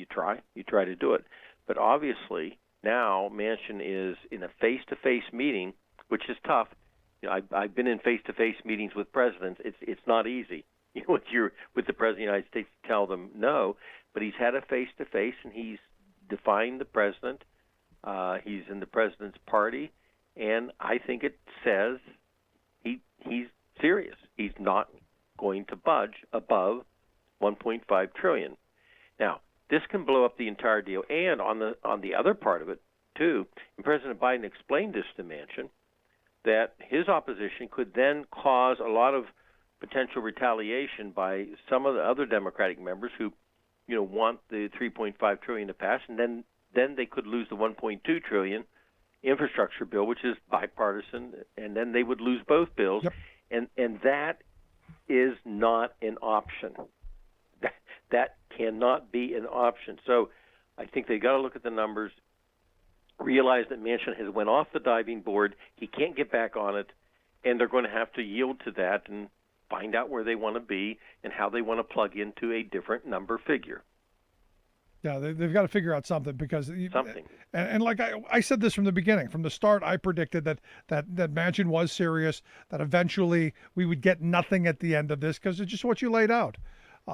try to do it. But obviously now Manchin is in a face-to-face meeting, which is tough. I've been in face-to-face meetings with presidents. It's not easy. With the president of the United States to tell them no, but he's had a face-to-face and he's defying the president. He's in the president's party. And I think it says he's serious. He's not going to budge above 1.5 trillion. Now, this can blow up the entire deal. And on the other part of it, too, and President Biden explained this to Manchin, that his opposition could then cause a lot of potential retaliation by some of the other Democratic members who, want the 3.5 trillion to pass, and then they could lose the 1.2 trillion infrastructure bill, which is bipartisan, and then they would lose both bills. Yep. And that is not an option. That cannot be an option. So I think they got to look at the numbers. realize that Manchin has went off the diving board. He can't get back on it, and they're going to have to yield to that and find out where they want to be and how they want to plug into a different number figure. Yeah, they've got to figure out something because something. And like I said this from the beginning, from the start, I predicted that Manchin was serious, that eventually we would get nothing at the end of this because it's just what you laid out.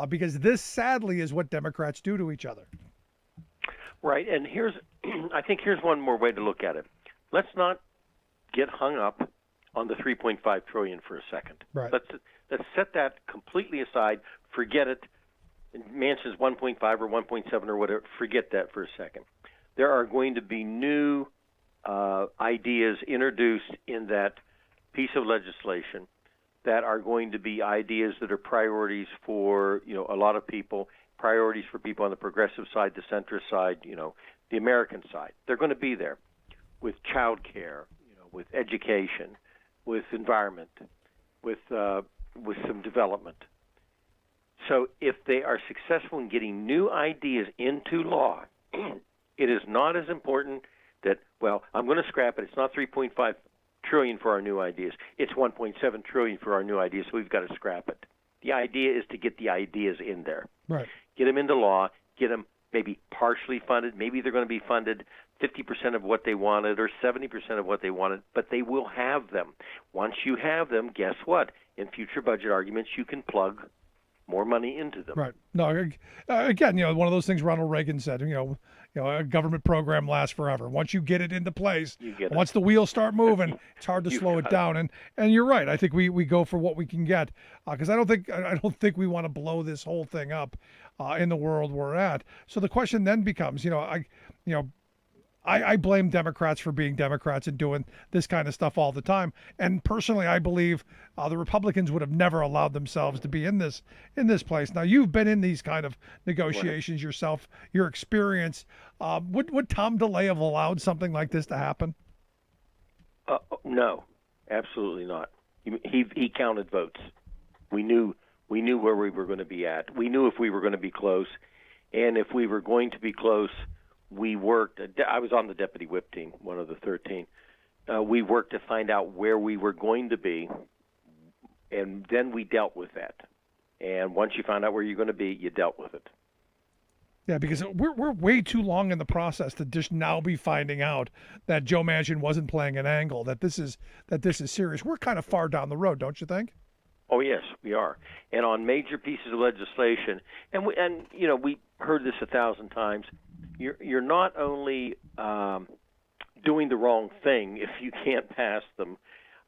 Because this, sadly, is what Democrats do to each other. Right, and I think here's one more way to look at it. Let's not get hung up on the $3.5 trillion for a second. Right. Let's set that completely aside. Forget it. Manchin's 1.5 or 1.7 or whatever. Forget that for a second. There are going to be new ideas introduced in that piece of legislation that are going to be ideas that are priorities for a lot of people, priorities for people on the progressive side, the centrist side, the American side. They're going to be there with child care, with education, with environment, with some development. So if they are successful in getting new ideas into law, it is not as important that, well, I'm going to scrap it. It's not $3.5 trillion for our new ideas. It's $1.7 trillion for our new ideas, so we've got to scrap it. The idea is to get the ideas in there. Right. Get them into law, get them maybe partially funded. Maybe they're going to be funded 50% of what they wanted or 70% of what they wanted, but they will have them. Once you have them, guess what? In future budget arguments, you can plug more money into them. Right. No, again, one of those things Ronald Reagan said, a government program lasts forever. Once you get it into place, once the wheels start moving, it's hard to slow it down. And you're right. I think we go for what we can get because I don't think we want to blow this whole thing up in the world we're at. So the question then becomes, I blame Democrats for being Democrats and doing this kind of stuff all the time. And personally, I believe the Republicans would have never allowed themselves to be in this place. Now, you've been in these kind of negotiations yourself, your experience. Would Tom DeLay have allowed something like this to happen? No, absolutely not. He counted votes. We knew where we were going to be at. We knew if we were going to be close, and if we were going to be close, we worked. I was on the deputy whip team, one of the 13. We worked to find out where we were going to be, and then we dealt with that. And once you found out where you're going to be, you dealt with it. Yeah, because we're way too long in the process to just now be finding out that Joe Manchin wasn't playing an angle, that this is serious. We're kind of far down the road, don't you think? Oh yes, we are. And on major pieces of legislation, and we heard this 1,000 times. You're not only doing the wrong thing if you can't pass them,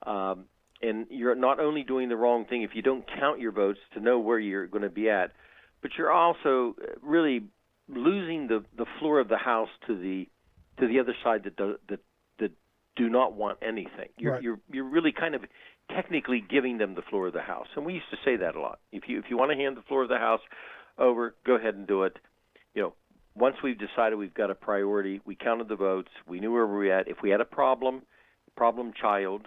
and you're not only doing the wrong thing if you don't count your votes to know where you're going to be at, but you're also really losing the floor of the House to the other side that do not want anything. You're really kind of technically giving them the floor of the House, and we used to say that a lot. If you want to hand the floor of the House over, go ahead and do it. Once we've decided we've got a priority, we counted the votes, we knew where we were at. If we had a problem child,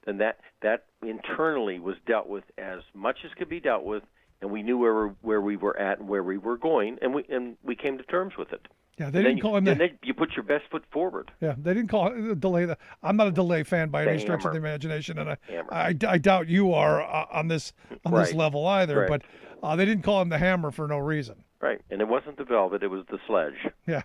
then that internally was dealt with as much as could be dealt with, and we knew where we were at and where we were going, and we came to terms with it. Yeah, they didn't call him. You put your best foot forward. Yeah, they didn't call it DeLay. I'm not a DeLay fan by any stretch of the imagination, and I doubt you are on this level either. Right. But they didn't call him the Hammer for no reason. Right, and it wasn't the velvet; it was the sledge. Yeah,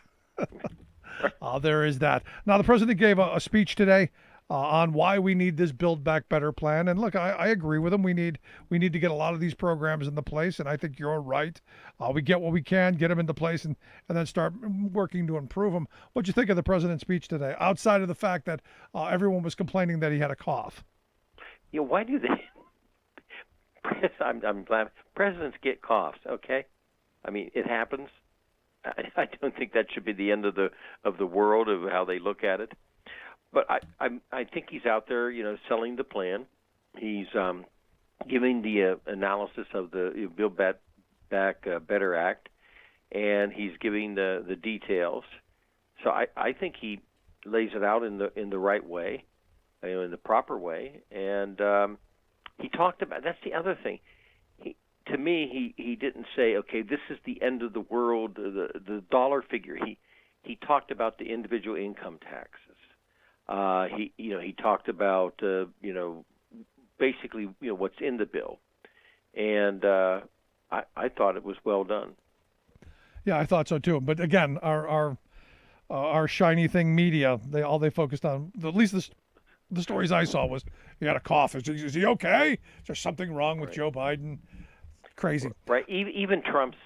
there is that. Now, the president gave a speech today on why we need this Build Back Better plan, and look, I agree with him. We need to get a lot of these programs into place, and I think you're right. We get what we can, get them into place, and then start working to improve them. What'd you think of the president's speech today? Outside of the fact that everyone was complaining that he had a cough. Why do they? I'm glad presidents get coughs. Okay. I mean, it happens. I don't think that should be the end of the world of how they look at it. But I think he's out there, selling the plan. He's giving the analysis of the Build Back Better Act, and he's giving the details. So I think he lays it out in the right way, in the proper way. And he talked about, that's the other thing. To me, he didn't say, okay, this is the end of the world, the dollar figure. he talked about the individual income taxes. He talked about basically what's in the bill, and I thought it was well done. Yeah, I thought so too. But again, our shiny thing media, they focused on, at least the stories I saw was, you got a cough. Is he okay? Is there something wrong with Joe Biden? Crazy. Right. Even Trump's,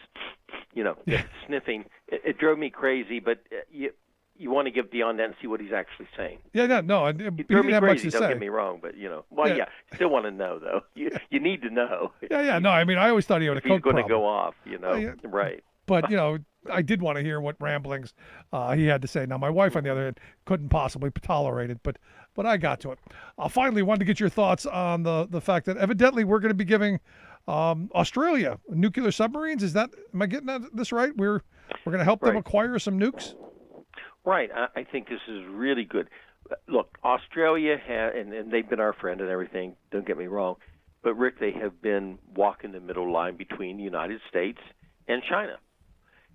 sniffing. It drove me crazy. But you want to get beyond that and see what he's actually saying. Yeah. No. He drove didn't me have crazy. much to Don't say. get me wrong, but still want to know though. You need to know. Yeah. No, I mean, I always thought he had a if he's coke going problem. to go off. Right. But I did want to hear what ramblings he had to say. Now, my wife, on the other hand, couldn't possibly tolerate it, but I got to it. Finally, wanted to get your thoughts on the fact that evidently we're going to be giving Australia nuclear submarines. Am I getting this right? We're going to help them acquire some nukes? Right. I think this is really good. Look, Australia and they've been our friend and everything. Don't get me wrong, but Rick, they have been walking the middle line between the United States and China.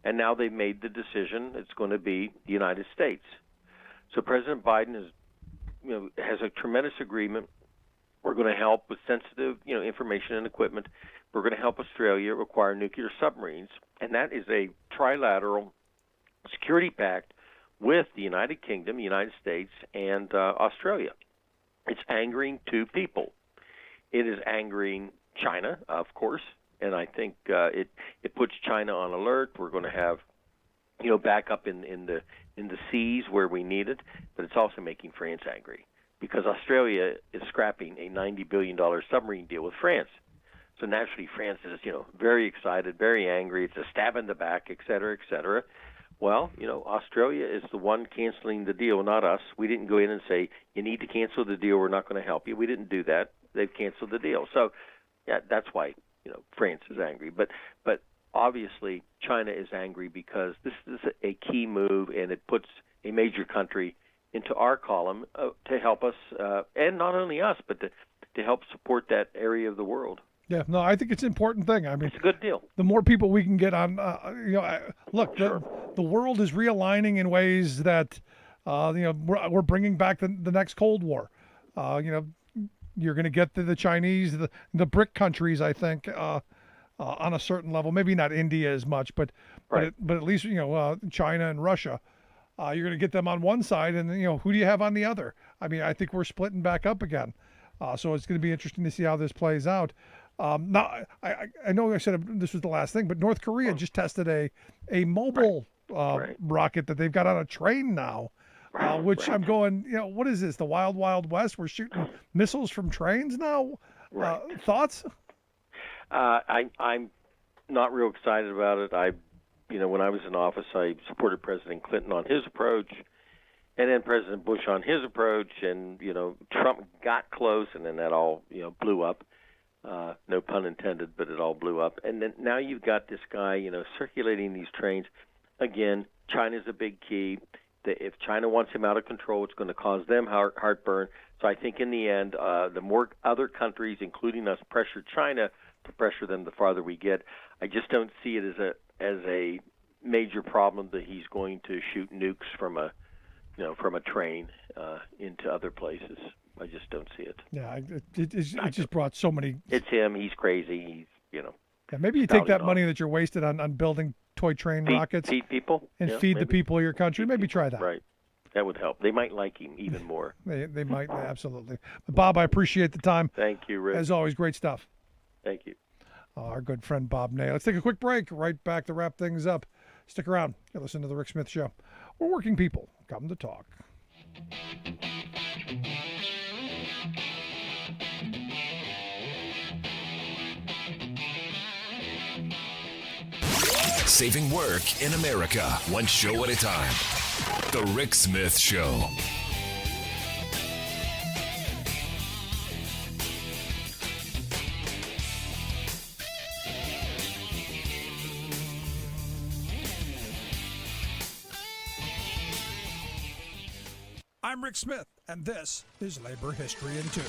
And now they've made the decision it's going to be the United States. So President Biden has a tremendous agreement. We're going to help with sensitive, information and equipment. We're going to help Australia acquire nuclear submarines, and that is a trilateral security pact with the United Kingdom, the United States, and Australia. It's angering two people. It is angering China, of course. And I think it puts China on alert. We're going to have, backup in the seas where we need it. But it's also making France angry because Australia is scrapping a $90 billion submarine deal with France. So naturally, France is, very excited, very angry. It's a stab in the back, et cetera, et cetera. Well, Australia is the one canceling the deal, not us. We didn't go in and say, you need to cancel the deal. We're not going to help you. We didn't do that. They've canceled the deal. So, yeah, that's why. France is angry, but obviously China is angry because this is a key move, and it puts a major country into our column to help us, and not only us, but to help support that area of the world. Yeah, no, I think it's an important thing. I mean, it's a good deal. The more people we can get on, look, the world is realigning in ways that, we're bringing back the next Cold War. You're going to get the Chinese, the BRIC countries, I think, on a certain level. Maybe not India as much, but at least China and Russia. You're going to get them on one side, and who do you have on the other? I mean, I think we're splitting back up again. So it's going to be interesting to see how this plays out. Now, I know I said this was the last thing, but North Korea just tested a mobile rocket that they've got on a train now. Which I'm going, what is this? The Wild Wild West? We're shooting missiles from trains now? Thoughts? I'm not real excited about it. When I was in office, I supported President Clinton on his approach, and then President Bush on his approach, and, Trump got close, and then that all, blew up. No pun intended, but it all blew up. And then now you've got this guy, circulating these trains. Again, China's a big key. If China wants him out of control, it's going to cause them heartburn. So I think in the end, the more other countries, including us, pressure China to pressure them, the farther we get. I just don't see it as a major problem that he's going to shoot nukes from a train into other places. I just don't see it. Yeah, it just brought so many. It's him. He's crazy. He's Yeah, maybe you take that money that you're wasted on building toy train rockets, feed people, and feed the people of your country. Maybe try that. Right, that would help. They might like him even more. They might, absolutely. But Bob, I appreciate the time. Thank you, Rick. As always, great stuff. Thank you. Our good friend Bob Ney. Let's take a quick break. Right back to wrap things up. Stick around. You listen to the Rick Smith Show. We're working people. Come to talk. Saving work in America, one show at a time. The Rick Smith Show. I'm Rick Smith, and this is Labor History in 2.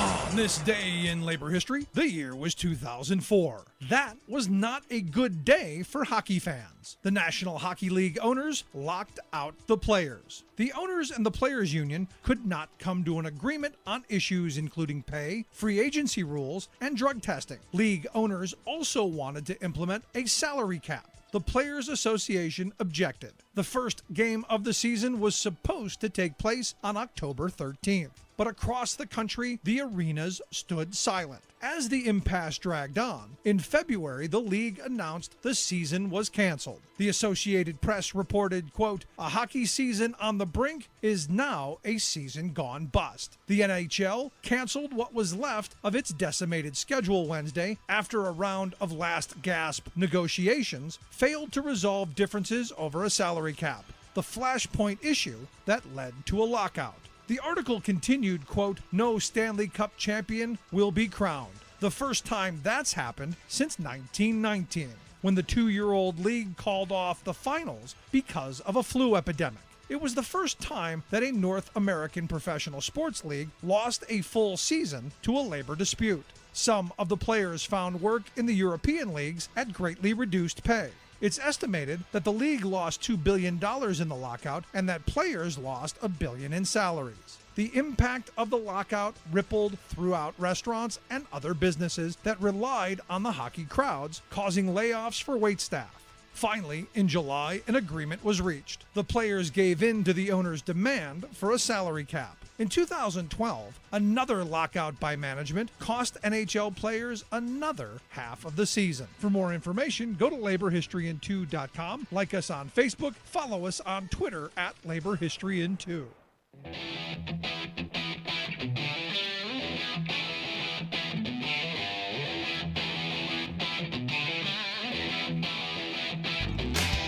On this day in labor history, the year was 2004. That was not a good day for hockey fans. The National Hockey League owners locked out the players. The owners and the players' union could not come to an agreement on issues including pay, free agency rules, and drug testing. League owners also wanted to implement a salary cap. The Players Association objected. The first game of the season was supposed to take place on October 13th. But across the country, the arenas stood silent. As the impasse dragged on, in February, the league announced the season was canceled. The Associated Press reported, quote, "A hockey season on the brink is now a season gone bust." The NHL canceled what was left of its decimated schedule Wednesday after a round of last gasp negotiations failed to resolve differences over a salary cap, the flashpoint issue that led to a lockout. The article continued, quote, "No Stanley Cup champion will be crowned. The first time that's happened since 1919, when the 2-year-old league called off the finals because of a flu epidemic. It was the first time that a North American professional sports league lost a full season to a labor dispute. Some of the players found work in the European leagues at greatly reduced pay. It's estimated that the league lost $2 billion in the lockout and that players lost $1 billion in salaries. The impact of the lockout rippled throughout restaurants and other businesses that relied on the hockey crowds, causing layoffs for waitstaff. Finally, in July, an agreement was reached. The players gave in to the owners' demand for a salary cap. In 2012, another lockout by management cost NHL players another half of the season. For more information, go to laborhistoryin2.com, like us on Facebook, follow us on Twitter at laborhistoryin2.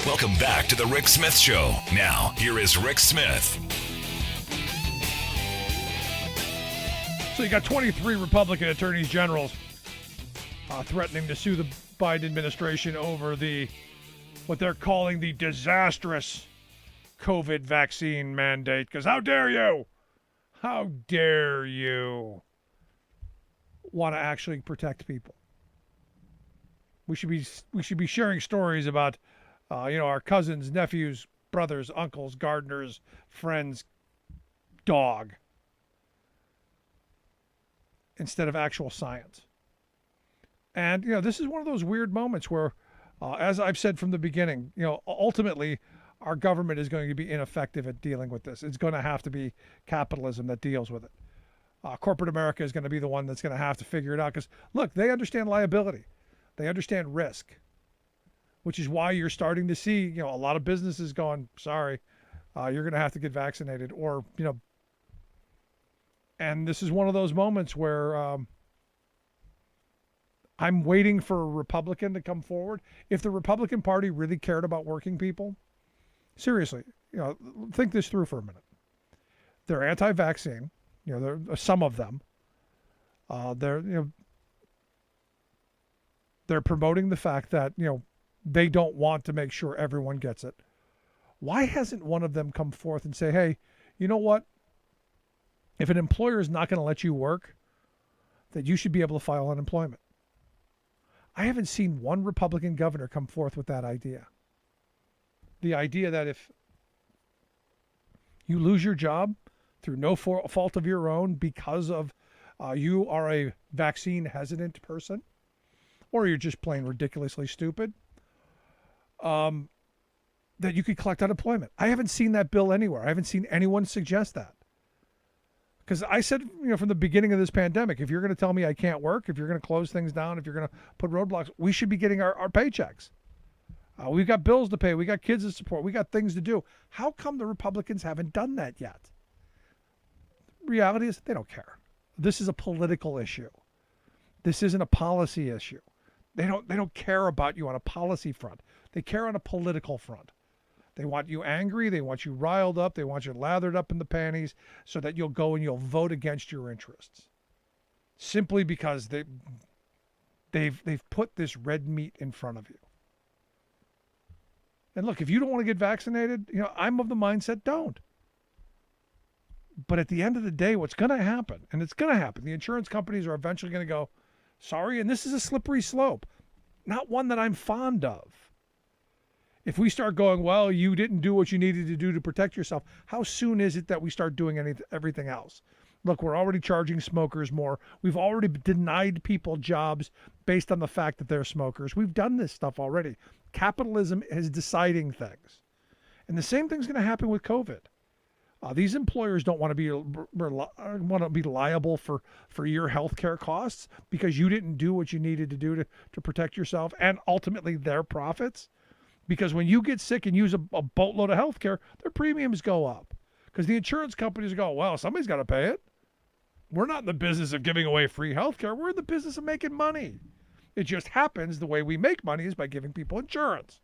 Welcome back to the Rick Smith Show. Now, here is Rick Smith. So you got 23 Republican attorneys generals threatening to sue the Biden administration over what they're calling the disastrous COVID vaccine mandate. Because how dare you want to actually protect people? We should be sharing stories about our cousins, nephews, brothers, uncles, gardeners, friends, dog, instead of actual science. And, this is one of those weird moments where, as I've said from the beginning, ultimately our government is going to be ineffective at dealing with this. It's going to have to be capitalism that deals with it. Corporate America is going to be the one that's going to have to figure it out because, look, they understand liability. They understand risk, which is why you're starting to see, a lot of businesses going, sorry, you're going to have to get vaccinated or, and this is one of those moments where I'm waiting for a Republican to come forward. If the Republican Party really cared about working people, seriously, think this through for a minute. They're anti-vaccine, some of them. They're promoting the fact that, they don't want to make sure everyone gets it. Why hasn't one of them come forth and say, hey, you know what? If an employer is not going to let you work, that you should be able to file unemployment. I haven't seen one Republican governor come forth with that idea. The idea that if you lose your job through no fault of your own because of you are a vaccine hesitant person, or you're just plain ridiculously stupid, that you could collect unemployment. I haven't seen that bill anywhere. I haven't seen anyone suggest that. Because I said, from the beginning of this pandemic, if you're going to tell me I can't work, if you're going to close things down, if you're going to put roadblocks, we should be getting our paychecks. We've got bills to pay. We got kids to support. We got things to do. How come the Republicans haven't done that yet? Reality is they don't care. This is a political issue. This isn't a policy issue. They don't care about you on a policy front. They care on a political front. They want you angry. They want you riled up. They want you lathered up in the panties so that you'll go and you'll vote against your interests. Simply because they've put this red meat in front of you. And look, if you don't want to get vaccinated, I'm of the mindset don't. But at the end of the day, what's going to happen, and it's going to happen, the insurance companies are eventually going to go, sorry, and this is a slippery slope, not one that I'm fond of. If we start going, well, you didn't do what you needed to do to protect yourself, how soon is it that we start doing everything else? Look, we're already charging smokers more. We've already denied people jobs based on the fact that they're smokers. We've done this stuff already. Capitalism is deciding things. And the same thing's going to happen with COVID. These employers don't want to be liable for your health care costs because you didn't do what you needed to do to protect yourself and ultimately their profits. Because when you get sick and use a boatload of health care, their premiums go up. Because the insurance companies go, well, somebody's got to pay it. We're not in the business of giving away free health care. We're in the business of making money. It just happens the way we make money is by giving people insurance.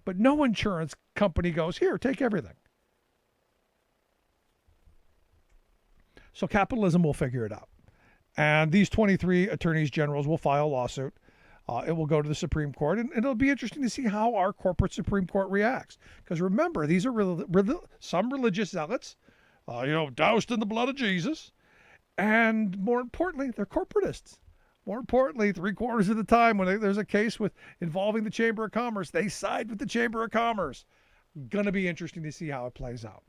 But no insurance company goes, here, take everything. So capitalism will figure it out. And these 23 attorneys generals will file a lawsuit. It will go to the Supreme Court, and it'll be interesting to see how our corporate Supreme Court reacts. Because remember, these are some religious zealots, doused in the blood of Jesus. And more importantly, they're corporatists. More importantly, 3/4 of the time when there's a case involving the Chamber of Commerce, they side with the Chamber of Commerce. Going to be interesting to see how it plays out.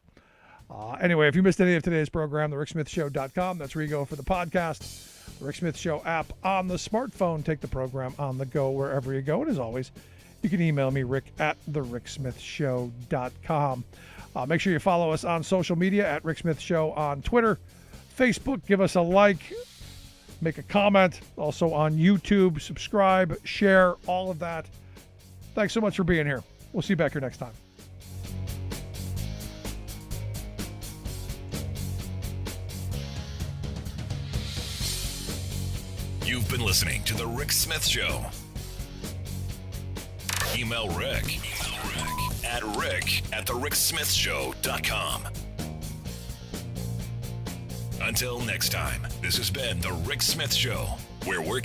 Anyway, if you missed any of today's program, thericksmithshow.com. That's where you go for the podcast. The Rick Smith Show app on the smartphone. Take the program on the go wherever you go. And as always, you can email me, rick@thericksmithshow.com. Make sure you follow us on social media at Rick Smith Show on Twitter, Facebook. Give us a like, make a comment. Also on YouTube, subscribe, share, all of that. Thanks so much for being here. We'll see you back here next time. You've been listening to The Rick Smith Show. Email Rick at rick@thericksmithshow.com. Until next time, this has been The Rick Smith Show, where we're